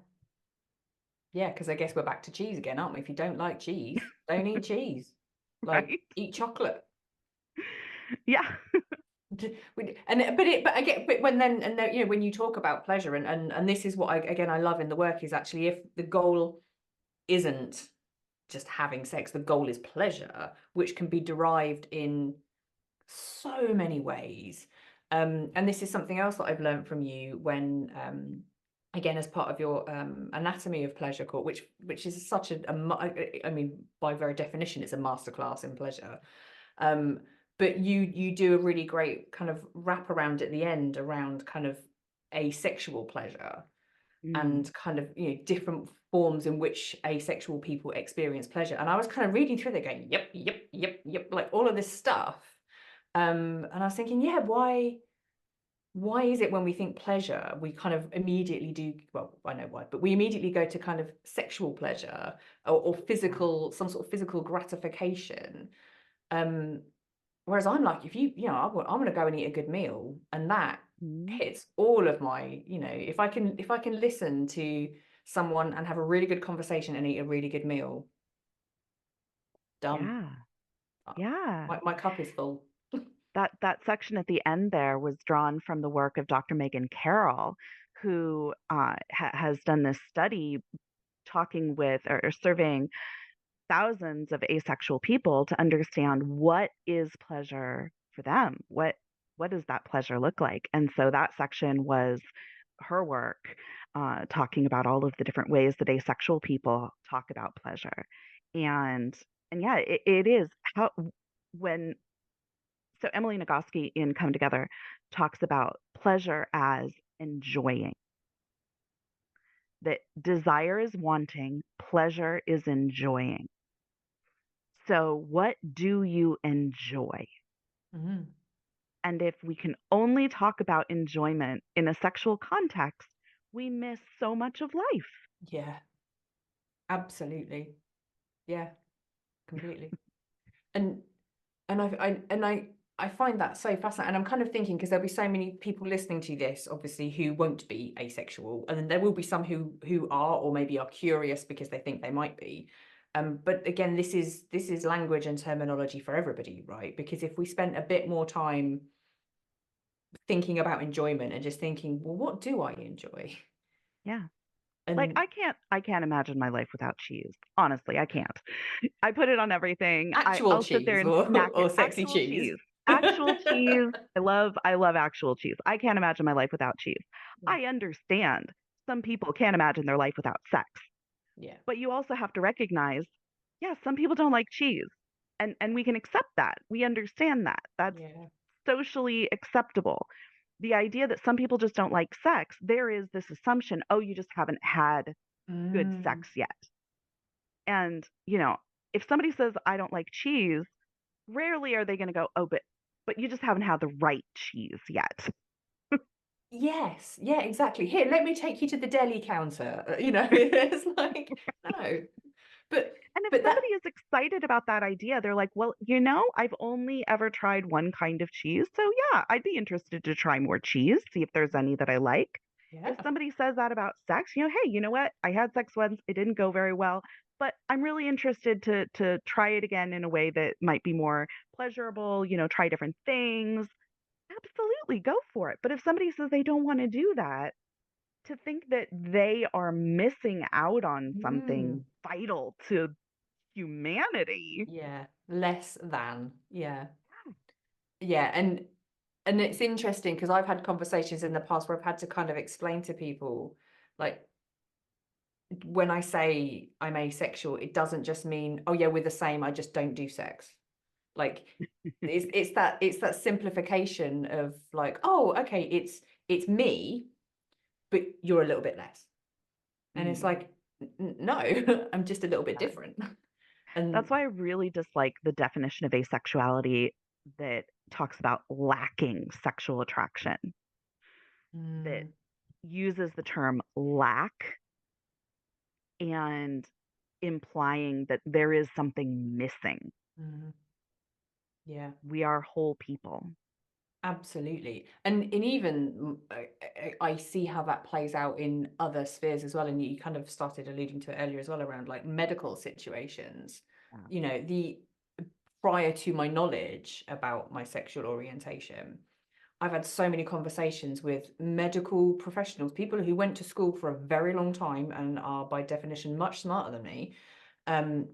Yeah. Because I guess we're back to cheese again, aren't we? If you don't like cheese, don't eat cheese. Like Right? eat chocolate. Yeah. But I get, but when then, and then, when you talk about pleasure, and this is what I love in the work, is actually if the goal isn't just having sex, the goal is pleasure, which can be derived in so many ways. And this is something else that I've learned from you when, again, as part of your anatomy of pleasure course, which is such I mean, by very definition, it's a masterclass in pleasure. Um, but you do a really great kind of wrap around at the end around kind of asexual pleasure Mm, and kind of different forms in which asexual people experience pleasure. And I was kind of reading through it going, yep, yep, yep, yep, like all of this stuff. And I was thinking, yeah, why is it when we think pleasure, we kind of immediately do, well, I know why, but we immediately go to kind of sexual pleasure or physical, some sort of physical gratification. Um, Whereas I'm like, if I'm going to go and eat a good meal, and that mm, hits all of my, if I can listen to someone and have a really good conversation and eat a really good meal, done. yeah. Uh, Yeah. My cup is full. That section at the end there was drawn from the work of Dr. Megan Carroll, who has done this study talking with or surveying thousands of asexual people to understand what is pleasure for them. What does that pleasure look like? And so that section was her work, talking about all of the different ways that asexual people talk about pleasure. And yeah, it is how when so Emily Nagoski in Come Together talks about pleasure as enjoying. That desire is wanting, pleasure is enjoying. So, what do you enjoy? Mhm. And if we can only talk about enjoyment in a sexual context, we miss so much of life. Yeah, Absolutely. Yeah, completely. And and I find that so fascinating. And I'm kind of thinking, because there'll be so many people listening to this, obviously, who won't be asexual, and then there will be some who are, or maybe are curious because they think they might be. But again, this is language and terminology for everybody, right? Because if we spent a bit more time thinking about enjoyment and just thinking, well, what do I enjoy? Yeah. Like And I can't imagine my life without cheese. Honestly, I can't. I put it on everything. actual I'll sit there cheese and or snack it. or sexy Actual cheese. cheese. Actual cheese. I love actual cheese. I can't imagine my life without cheese. Yeah. I understand some people can't imagine their life without sex. Yeah. But you also have to recognize, yeah, some people don't like cheese. And we can accept that. We understand that. That's Yeah. socially acceptable. The idea that some people just don't like sex, there is this assumption, oh, you just haven't had good Mm. sex yet. And, if somebody says I don't like cheese, rarely are they going to go, "Oh, but you just haven't had the right cheese yet." Yes, yeah, exactly. Here, let me take you to the deli counter. It's like, no. But And if but somebody that, is excited about that idea, they're like, "Well, I've only ever tried one kind of cheese, so yeah, I'd be interested to try more cheese, see if there's any that I like." If yeah. somebody says that about sex, "Hey, you know what? I had sex once, it didn't go very well, but I'm really interested to try it again in a way that might be more pleasurable, try different things." Absolutely, go for it. But if somebody says they don't want to do that, to think that they are missing out on Mm, something vital to humanity. yeah, less than. Yeah. Yeah, and it's interesting because I've had conversations in the past where I've had to kind of explain to people, like, when I say I'm asexual, it doesn't just mean, oh yeah, we're the same, I just don't do sex. Like, it's that simplification of, like, oh, okay, it's me, but you're a little bit less. And it's Mm, like, no, I'm just a little bit yeah. different. And That's why I really dislike the definition of asexuality that talks about lacking sexual attraction, that mm, uses the term lack and implying that there is something missing. mm, yeah. We are whole people. Absolutely. And even I see how that plays out in other spheres as well. And you kind of started alluding to it earlier as well, around like medical situations. Yeah. The prior to my knowledge about my sexual orientation, I've had so many conversations with medical professionals, people who went to school for a very long time and are by definition much smarter than me, um,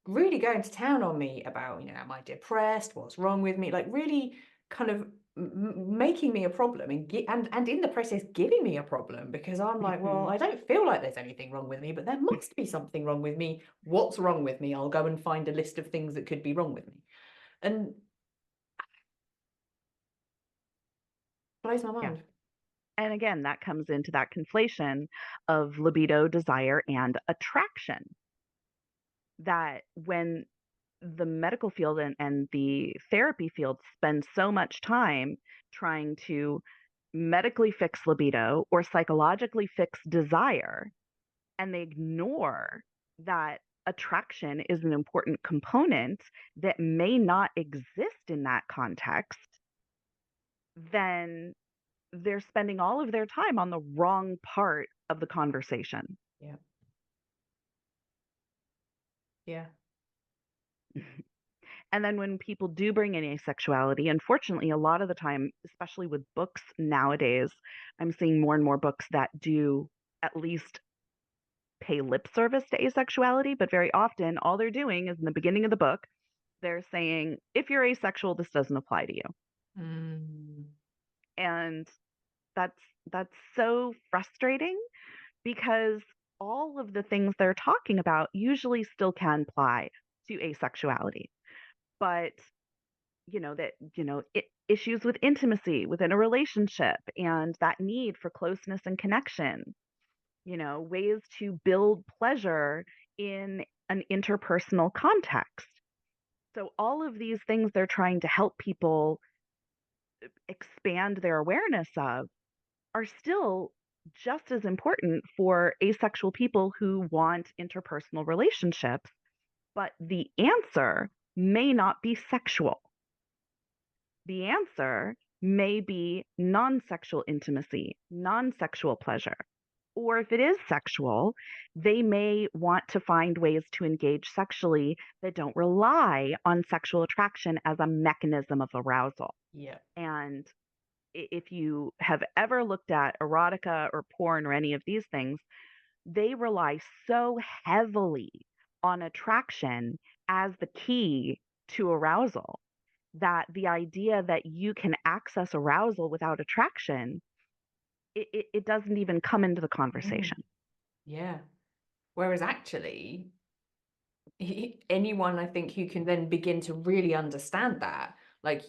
really going to town on me about, am I depressed? What's wrong with me? Like, really kind of making me a problem, and in the process giving me a problem, because I'm like, well, Hmm. I don't feel like there's anything wrong with me, but there must be something wrong with me. What's wrong with me? I'll go and find a list of things that could be wrong with me. And blows my Yeah. mind. And again, that comes into that conflation of libido, desire, and attraction. That when the medical field and the therapy field spend so much time trying to medically fix libido or psychologically fix desire, and they ignore that attraction is an important component that may not exist in that context, then they're spending all of their time on the wrong part of the conversation. Yeah. Yeah. And then when people do bring in asexuality, unfortunately, a lot of the time, especially with books nowadays, I'm seeing more and more books that do at least pay lip service to asexuality, but very often all they're doing is in the beginning of the book, they're saying, if you're asexual, this doesn't apply to you. Mm, And that's that's so frustrating because all of the things they're talking about usually still can apply to asexuality. But issues with intimacy within a relationship and that need for closeness and connection, ways to build pleasure in an interpersonal context. So all of these things they're trying to help people expand their awareness of are still just as important for asexual people who want interpersonal relationships, but the answer may not be sexual. The answer may be non-sexual intimacy, non-sexual pleasure. Or if it is sexual, they may want to find ways to engage sexually that don't rely on sexual attraction as a mechanism of arousal. Yeah. And if you have ever looked at erotica or porn or any of these things, they rely so heavily on attraction as the key to arousal that the idea that you can access arousal without attraction, it doesn't even come into the Mm. conversation. Yeah. Whereas actually, anyone I think who can then begin to really understand that, like,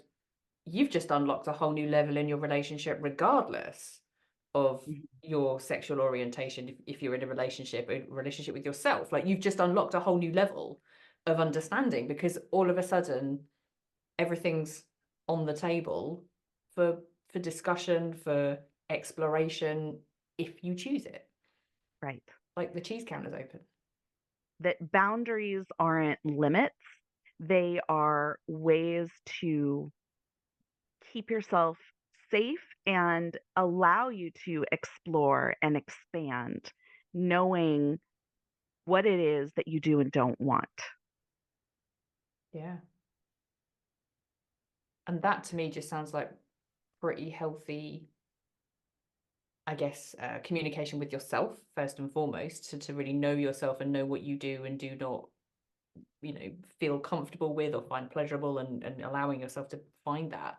you've just unlocked a whole new level in your relationship, regardless of Mhm. your sexual orientation. If you're in a relationship with yourself, like, you've just unlocked a whole new level of understanding, because all of a sudden everything's on the table for discussion, for exploration, if you choose it. Right. Like, the cheese counter's open. That boundaries aren't limits, they are ways to keep yourself safe and allow you to explore and expand, knowing what it is that you do and don't want. Yeah. And that to me just sounds like pretty healthy, I guess, communication with yourself first and foremost, to really know yourself and know what you do and do not, feel comfortable with or find pleasurable, and allowing yourself to find that.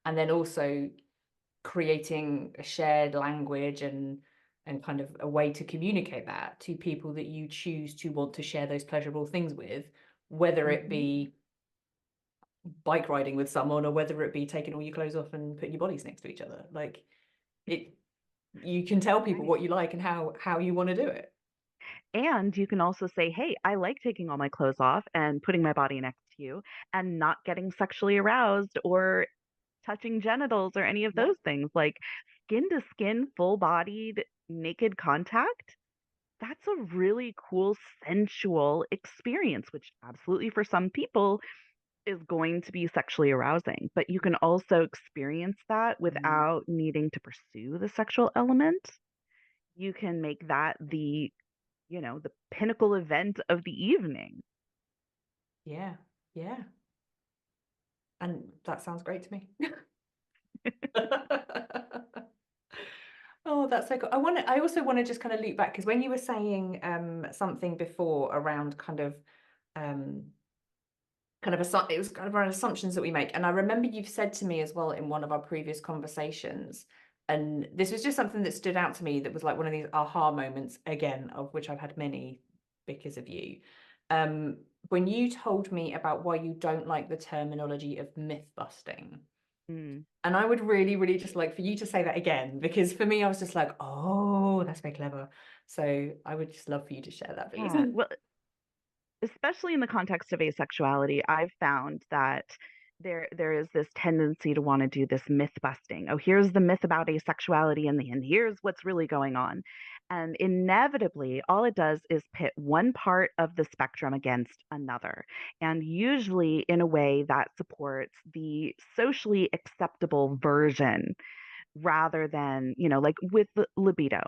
And then also creating a shared language, and kind of a way to communicate that to people that you choose to want to share those pleasurable things with, whether it Mhm. be bike riding with someone, or whether it be taking all your clothes off and putting your bodies next to each other. Like, it you can tell people Right. what you like and how you want to do it. And you can also say, hey, I like taking all my clothes off and putting my body next to you and not getting sexually aroused or touching genitals or any of Yeah. those things. Like skin to skin, full bodied, naked contact. That's a really cool, sensual experience, which absolutely for some people is going to be sexually arousing. But you can also experience that Mm. without needing to pursue the sexual element. You can make that the pinnacle event of the evening. Yeah. Yeah. And that sounds great to me. Oh, that's so cool. I also want to just kind of loop back, because when you were saying something before around um it was kind of around assumptions that we make. And I remember you've said to me as well in one of our previous conversations, and this was just something that stood out to me, that was like one of these aha moments, again, of which I've had many because of you. Um, when you told me about why you don't like the terminology of myth busting. Mm. And I would really, really just like for you to say that again, because for me, I was just like, oh, that's very clever. So I would just love for you to share that, please. Yeah. Well, especially in the context of asexuality, I've found that there is this tendency to want to do this myth busting. Oh, here's the myth about asexuality and here's what's really going on. And inevitably, all it does is pit one part of the spectrum against another. And usually in a way that supports the socially acceptable version rather than, like with the libido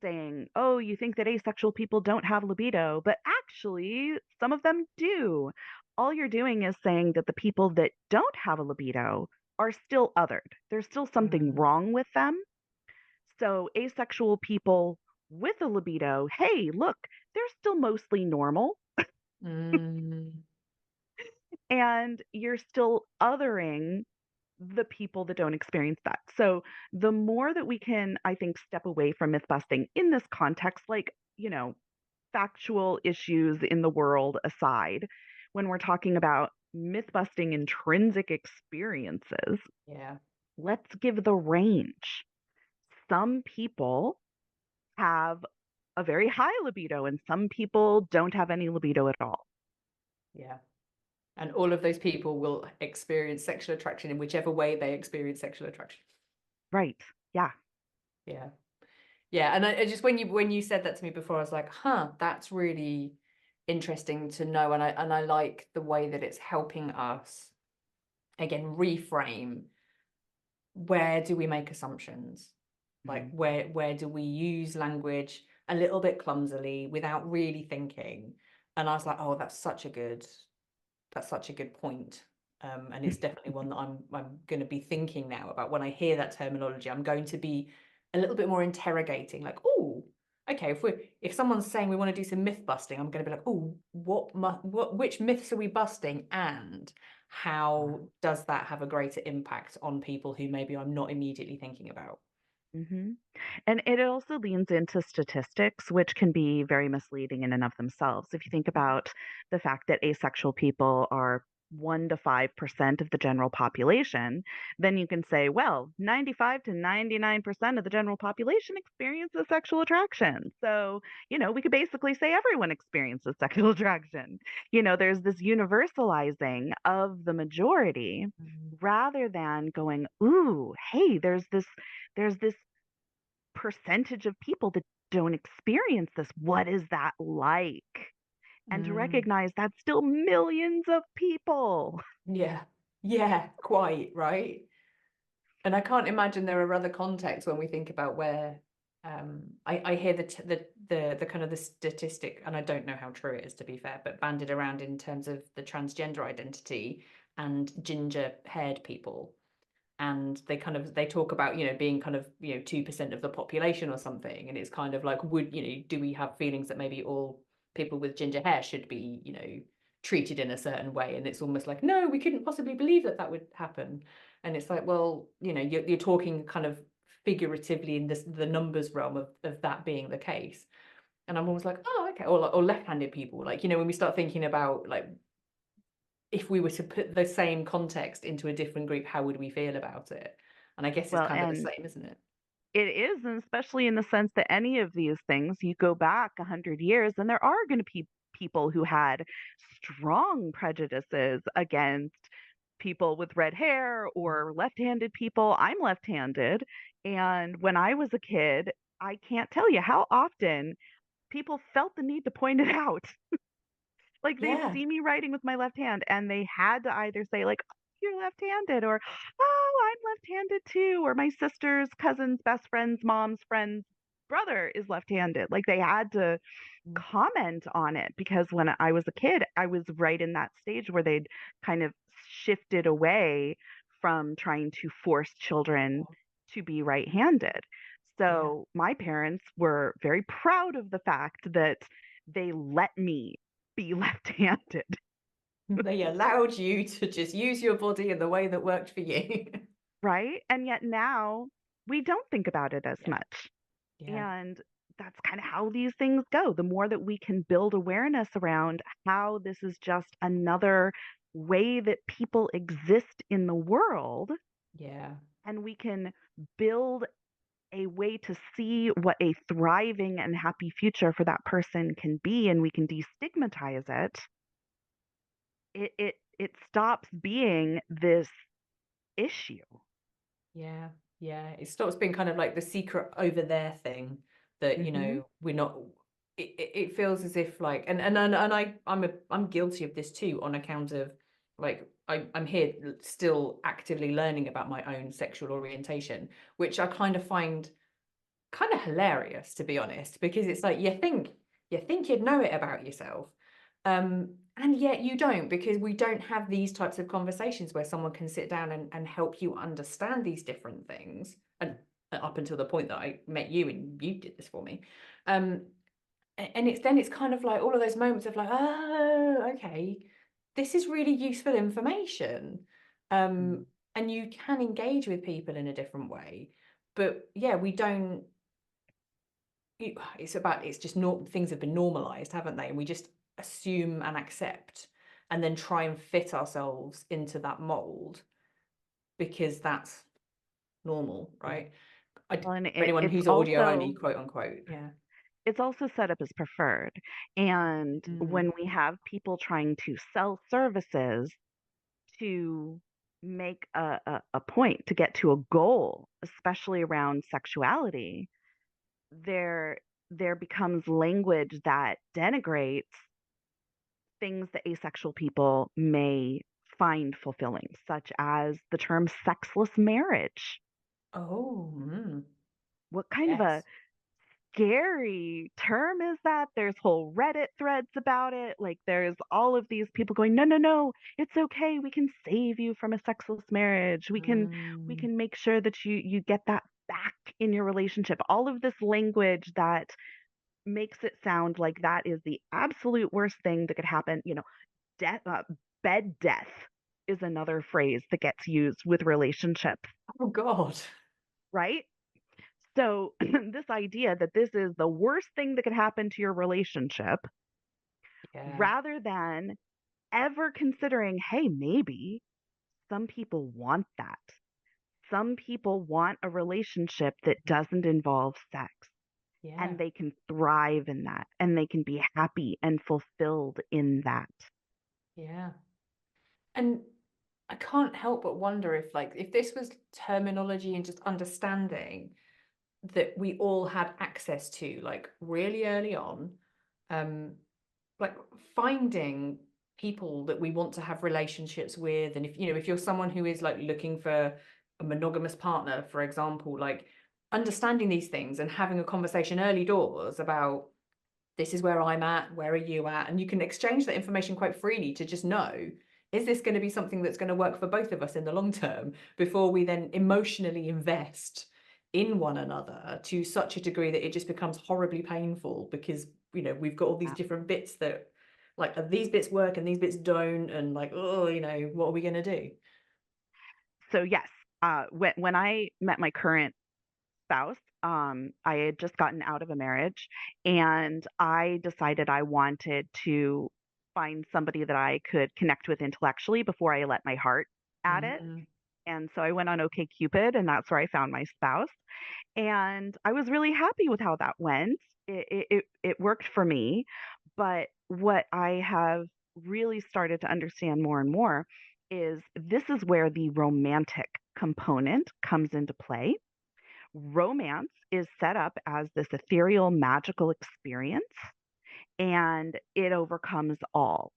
saying, oh, you think that asexual people don't have libido, but actually, some of them do. All you're doing is saying that the people that don't have a libido are still othered. There's still something Mm, wrong with them. So, asexual people with a libido, hey, look, they're still mostly normal, mm, and you're still othering the people that don't experience that. So the more that we can, I think, step away from myth busting in this context, like, factual issues in the world aside, when we're talking about myth busting intrinsic experiences, yeah, let's give the range. Some people have a very high libido, and some people don't have any libido at all. yeah. And all of those people will experience sexual attraction in whichever way they experience sexual attraction. Right. Yeah. Yeah. Yeah, and I just when you said that to me before, I was like, huh, that's really interesting to know, and I like the way that it's helping us again reframe where do we make assumptions? Like Mhm. where do we use language a little bit clumsily without really thinking? And I was like, oh, that's such a good point. And it's definitely one that I'm going to be thinking now about when I hear that terminology. I'm going to be a little bit more interrogating, like, oh, okay, if someone's saying we want to do some myth busting, I'm going to be like, oh, which myths are we busting, and how does that have a greater impact on people who maybe I'm not immediately thinking about? Mhm. And it also leans into statistics, which can be very misleading in and of themselves. If you think about the fact that asexual people are 1 to 5% of the general population, then you can say, well, 95 to 99% of the general population experiences sexual attraction. So, we could basically say everyone experiences sexual attraction. There's this universalizing of the majority Mm. rather than going, ooh, hey, there's this percentage of people that don't experience this. What is that like? And to Mm. recognize that's still millions of people. Yeah, yeah, quite right. And I can't imagine there are other contexts when we think about where I hear the kind of the statistic, and I don't know how true it is to be fair, but banded around in terms of the transgender identity and ginger haired people. And they talk about, being kind of, 2% of the population or something. And it's kind of like, do we have feelings that maybe all people with ginger hair should be, treated in a certain way? And it's almost like, no, we couldn't possibly believe that that would happen. And it's like, well, you're talking kind of figuratively in the numbers realm of that being the case. And I'm always like, oh, okay. Or left-handed people, like, when we start thinking about like if we were to put the same context into a different group, how would we feel about it? And I guess it's Well, kind of the and same, isn't it? it is, and especially in the sense that any of these things, you go back 100 years, and there are going to be people who had strong prejudices against people with red hair or left-handed people. I'm left-handed, and when I was a kid, I can't tell you how often people felt the need to point it out. Like, they'd Yeah. see me writing with my left hand, and they had to either say, like, "Oh, you're left-handed," or, "Oh, I'm left-handed too," or, "My sister's cousin's best friend's mom's friend's brother is left-handed." Like, they had to Mm. comment on it because when I was a kid, I was right in that stage where they'd kind of shifted away from trying to force children to be right-handed. Yeah. So my parents were very proud of the fact that they let me be left-handed, They allowed you to just use your body in the way that worked for you. right? And yet now we don't think about it as Yeah. much. Yeah. And that's kind of how these things go. The more that we can build awareness around how this is just another way that people exist in the world, Yeah. and we can build a way to see what a thriving and happy future for that person can be, and we can destigmatize it, it stops being this issue. Yeah, yeah. It stops being kind of like the secret over there thing that, Hmm. we're not. It feels as if like, I'm guilty of this too on account of like I'm here still actively learning about my own sexual orientation, which I kind of find kind of hilarious to be honest, because it's like you think you'd know it about yourself, and yet you don't, because we don't have these types of conversations where someone can sit down and help you understand these different things. And up until the point that I met you and you did this for me, um and it's kind of like all of those moments of like, oh, okay, this is really useful information, um and you can engage with people in a different way. But yeah, we don't. It's just things have been normalized, haven't they? And we just assume and accept and then try and fit ourselves into that mold because that's normal, right? Well, and For it, anyone it's who's audio only, also quote unquote. Yeah. it's also set up as preferred. And Mm. when we have people trying to sell services to make a point to get to a goal, especially around sexuality, there there becomes language that denigrates things that asexual people may find fulfilling, such as the term sexless marriage. Oh, What kind of a yes. scary term is that? There's whole Reddit threads about it. Like there's all of these people going, "No, no, no, it's okay. We can save you from a sexless marriage. We Mm, can make sure that you get that back in your relationship." All of this language that makes it sound like that is the absolute worst thing that could happen. Death, bed death is another phrase that gets used with relationships, oh God. right? So, this idea that this is the worst thing that could happen to your relationship, Yeah. rather than ever considering, hey, maybe some people want that. Some people want a relationship that doesn't involve sex, Yeah. and they can thrive in that, and they can be happy and fulfilled in that. Yeah. And I can't help but wonder if, like, if this was terminology and just understanding that we all had access to, like, really early on, um, like finding people that we want to have relationships with, and if you're someone who is like looking for a monogamous partner, for example, like understanding these things and having a conversation early doors about this is where I'm at, where are you at? And you can exchange that information quite freely to just know, is this going to be something that's going to work for both of us in the long term before we then emotionally invest in one another to such a degree that it just becomes horribly painful because, we've got all these Yeah. different bits that, like, these bits work and these bits don't. And like, oh, what are we going to do? So yes, when I met my current spouse, I had just gotten out of a marriage, and I decided I wanted to find somebody that I could connect with intellectually before I let my heart at it. Mm, And so I went on OkCupid, and that's where I found my spouse. And I was really happy with how that went. It worked for me. But what I have really started to understand more and more is this is where the romantic component comes into play. Romance is set up as this ethereal, magical experience, and it overcomes all.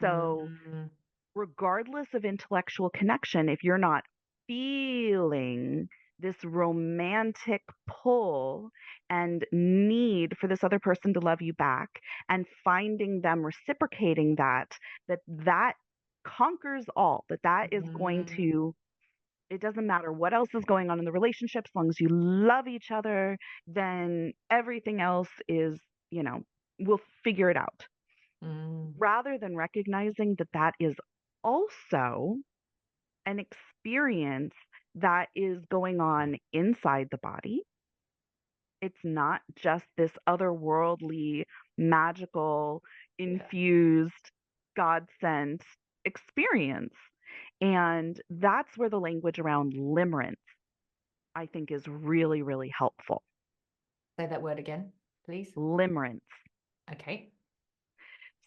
So, mm, regardless of intellectual connection, if you're not feeling this romantic pull and need for this other person to love you back, and finding them reciprocating that conquers all, that is going mm, to, it doesn't matter what else is going on in the relationship, as long as you love each other, then everything else is, we'll figure it out. mm. Rather than recognizing that that is also an experience that is going on inside the body. It's not just this otherworldly, magical, Yeah. infused, God sent experience. And that's where the language around limerence, I think, is really, really helpful. Say that word again, please. Limerence. Okay.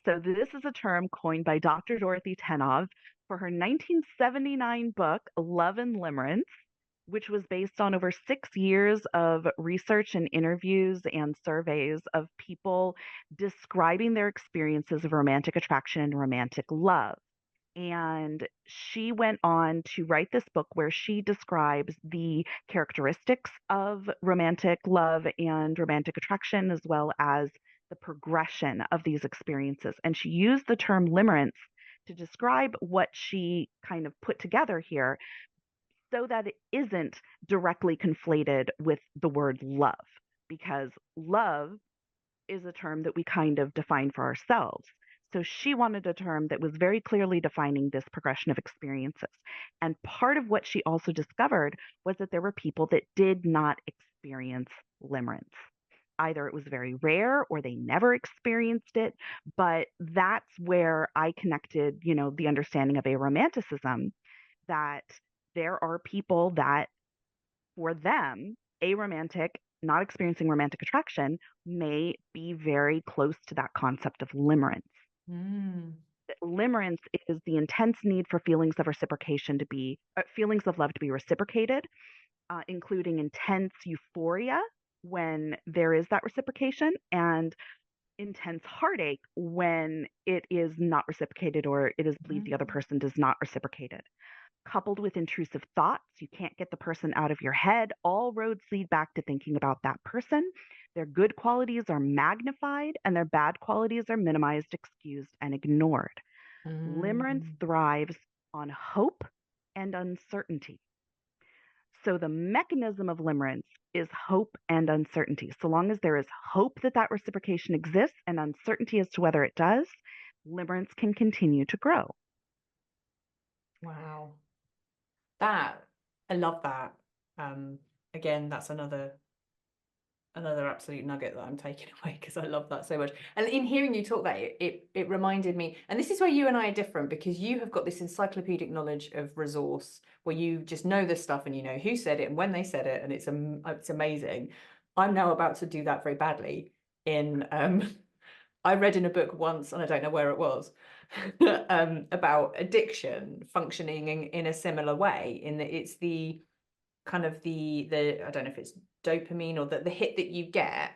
So, this is a term coined by Dr. Dorothy Tenov for her 1979 book, Love and Limerence, which was based on over 6 years of research and interviews and surveys of people describing their experiences of romantic attraction and romantic love. And she went on to write this book where she describes the characteristics of romantic love and romantic attraction, as well as the progression of these experiences. And she used the term limerence to describe what she kind of put together here so that it isn't directly conflated with the word love, because love is a term that we kind of define for ourselves. So she wanted a term that was very clearly defining this progression of experiences. And part of what she also discovered was that there were people that did not experience limerence. Either it was very rare or they never experienced it. But that's where I connected, the understanding of aromanticism, that there are people that, for them, aromantic, not experiencing romantic attraction, may be very close to that concept of limerence. Mm, Limerence is the intense need for feelings of reciprocation to be, feelings of love to be reciprocated, including intense euphoria. when there is that reciprocation, and intense heartache when it is not reciprocated or it is believed the other Mm. person does not reciprocate it. Coupled with intrusive thoughts, you can't get the person out of your head. All roads lead back to thinking about that person. Their good qualities are magnified and their bad qualities are minimized, excused, and ignored. Limerence Mm. thrives on hope and uncertainty. So the mechanism of limerence is hope and uncertainty. So long as there is hope that that reciprocation exists and uncertainty as to whether it does, limerence can continue to grow. Wow. That I love that. Um, Again, that's another absolute nugget that I'm taking away because I love that so much. And in hearing you talk that, it reminded me, and this is where you and I are different because you have got this encyclopedic knowledge of resource where you just know this stuff and you know who said it and when they said it, and it's amazing. I'm now about to do that very badly. In I read in a book once, and I don't know where it was, about addiction functioning in a similar way. In that it's the kind of the I don't know if it's dopamine or the hit that you get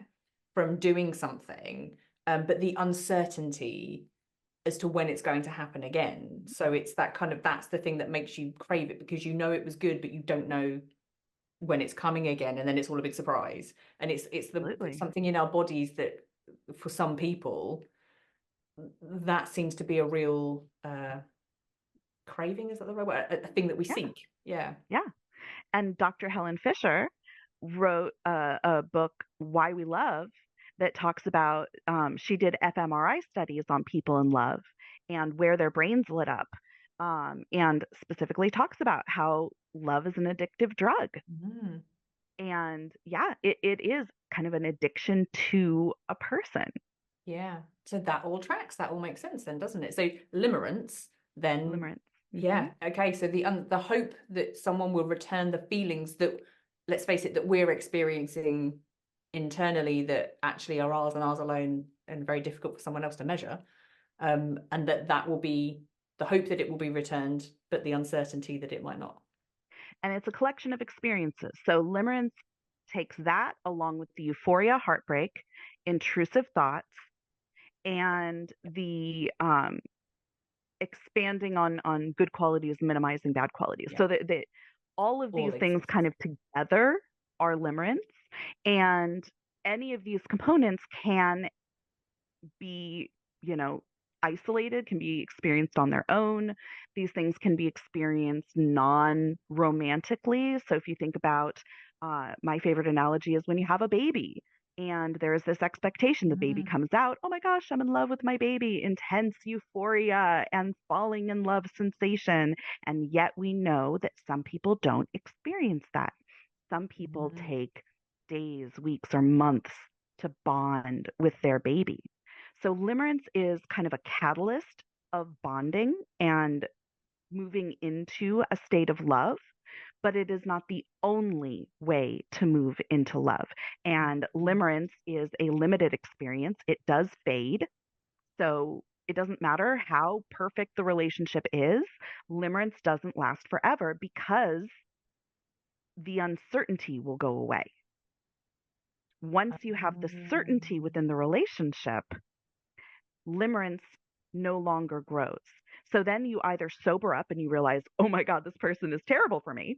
from doing something, but the uncertainty as to when it's going to happen again. So it's that kind of that's the thing that makes you crave it because you know it was good, but you don't know when it's coming again, and then it's all a big surprise. And it's Absolutely. something in our bodies that for some people that seems to be a real craving. Is that the right word? A thing that we Yeah. seek. Yeah. Yeah. And Dr. Helen Fisher wrote a book, Why We Love, that talks about, she did fMRI studies on people in love and where their brains lit up, and specifically talks about how love is an addictive drug. Mm. And yeah, it is kind of an addiction to a person. Yeah. So that all tracks. That all makes sense then, doesn't it? So limerence, then Limerence. yeah. Okay. So the hope that someone will return the feelings that, let's face it, that we're experiencing internally that actually are ours and ours alone and very difficult for someone else to measure. And that will be the hope that it will be returned, but the uncertainty that it might not. And it's a collection of experiences. So limerence takes that along with the euphoria, heartbreak, intrusive thoughts, and the expanding on good qualities, minimizing bad qualities. Yeah. So that all of these All things exists. kind of together are limerence, and any of these components can be, you know, isolated, can be experienced on their own. These things can be experienced non romantically. So if you think about, my favorite analogy is when you have a baby and there's this expectation the baby Mm. comes out, oh my gosh, I'm in love with my baby, intense euphoria and falling in love sensation. And yet we know that some people don't experience that. Some people Mm. take days, weeks, or months to bond with their baby. So limerence is kind of a catalyst of bonding and moving into a state of love, but it is not the only way to move into love. And Mm. limerence is a limited experience. It does fade. So it doesn't matter how perfect the relationship is, limerence doesn't last forever because the uncertainty will go away. Once you have the certainty Um, within the relationship, limerence no longer grows. So then you either sober up and you realize, oh my God, this person is terrible for me,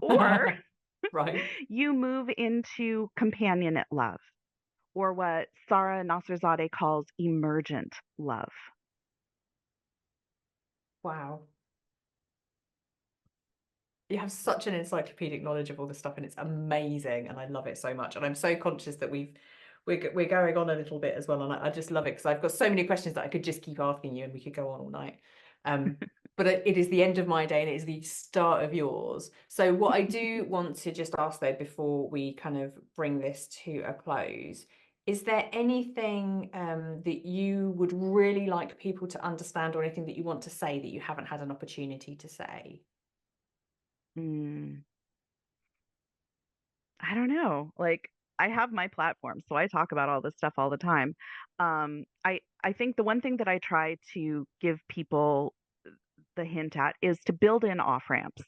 or right. you move into companionate love, or what Sarah Nasserzadeh calls emergent love. Wow. You have such an encyclopedic knowledge of all this stuff, and it's amazing, and I love it so much. And I'm so conscious that we're going on a little bit as well, and I just love it because I've got so many questions that I could just keep asking you, and we could go on all night. Um, but it is the end of my day, and it is the start of yours. So what I do want to just ask though, before we kind of bring this to a close, is there anything that you would really like people to understand, or anything that you want to say that you haven't had an opportunity to say? Mm, I don't know. Like, I have my platform, so I talk about all this stuff all the time. I think the one thing that I try to give people the hint at is to build in off ramps,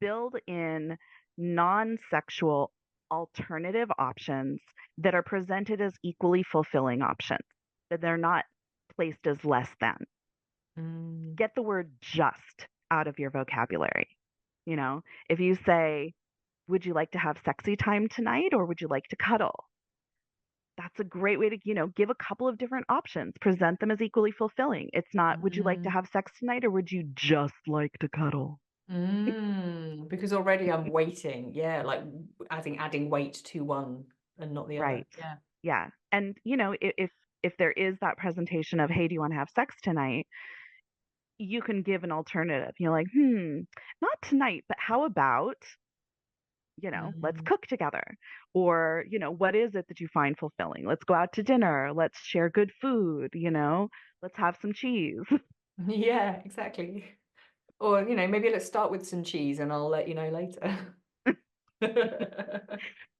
build in non sexual alternative options that are presented as equally fulfilling options, that they're not placed as less than. Get the word just out of your vocabulary. You know, if you say, would you like to have sexy time tonight or would you like to cuddle? That's a great way to, give a couple of different options, present them as equally fulfilling. It's not, would you like to have sex tonight or would you just like to cuddle? Because already I'm waiting. Yeah, like adding weight to one and not the other. Right. Yeah. Yeah. And, if there is that presentation of, hey, do you want to have sex tonight? You can give an alternative. You're like, not tonight, but how about, let's Mm. cook together? Or, what is it that you find fulfilling? Let's go out to dinner. Let's share good food, let's have some cheese. Yeah, exactly. Or, maybe let's start with some cheese and I'll let you know later.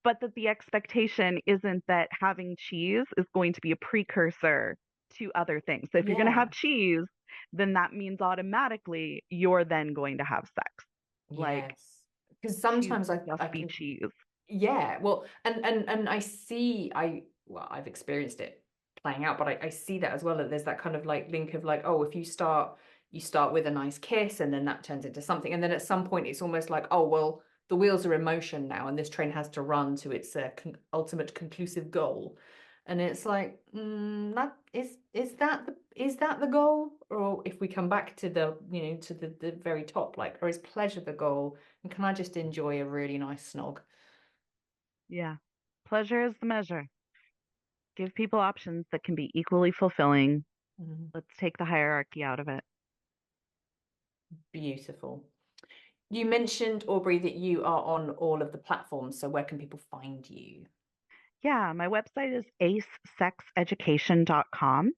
But that the expectation isn't that having cheese is going to be a precursor to other things. So if you're going to Yeah. have cheese, then that means automatically you're then going to have sex. Like, Yes. Because cheese sometimes can I just be can, cheese. yeah, well, and I've experienced it playing out, but I see that as well, that there's that kind of like link of like, oh, if you start with a nice kiss and then that turns into something, and then at some point it's almost like, oh well, the wheels are in motion now and this train has to run to its ultimate conclusive goal. And it's like, that is that the goal? Or if we come back to the, to the very top, like, or is pleasure the goal? And can I just enjoy a really nice snog? Yeah. Pleasure is the measure. Give people options that can be equally fulfilling. Mhm. Let's take the hierarchy out of it. Beautiful. You mentioned, Aubrey, that you are on all of the platforms. So where can people find you? Yeah, my website is asexeducation.com,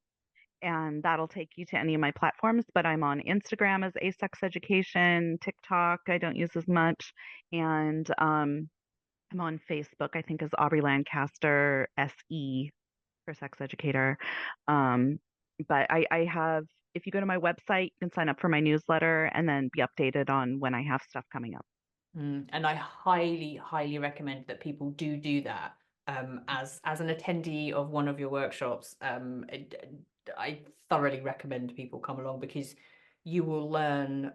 and that'll take you to any of my platforms. But I'm on Instagram as Asex Education, TikTok, I don't use as much. And I'm on Facebook, I think, as Aubri Lancaster, SE for sex educator. Um, but I have, if you go to my website, you can sign up for my newsletter and then be updated on when I have stuff coming up. And I highly, highly recommend that people do that. As an attendee of one of your workshops, I thoroughly recommend people come along because you will learn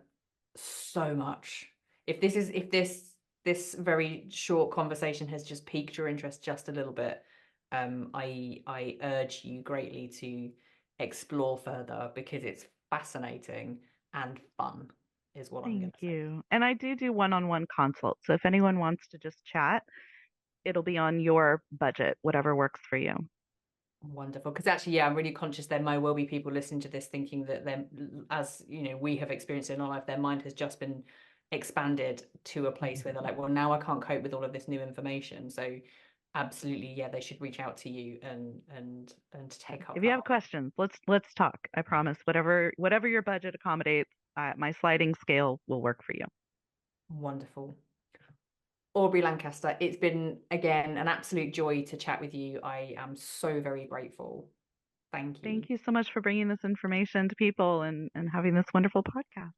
so much. If this very short conversation has just piqued your interest just a little bit, I urge you greatly to explore further because it's fascinating and fun, is what I'm going Thank to say. you. And I do one-on-one consults. So if anyone wants to just chat, it'll be on your budget, whatever works for you. Wonderful. Because actually, yeah, I'm really conscious there might well be people listening to this thinking that them, as we have experienced in our life, their mind has just been expanded to a place where they're like, well, now I can't cope with all of this new information. So absolutely, yeah, they should reach out to you and take up If you that have offer. questions, let's talk. I promise. Whatever your budget accommodates, my sliding scale will work for you. Wonderful. Aubrey Lancaster, it's been again an absolute joy to chat with you. I am so very grateful. Thank you. Thank you so much for bringing this information to people and having this wonderful podcast.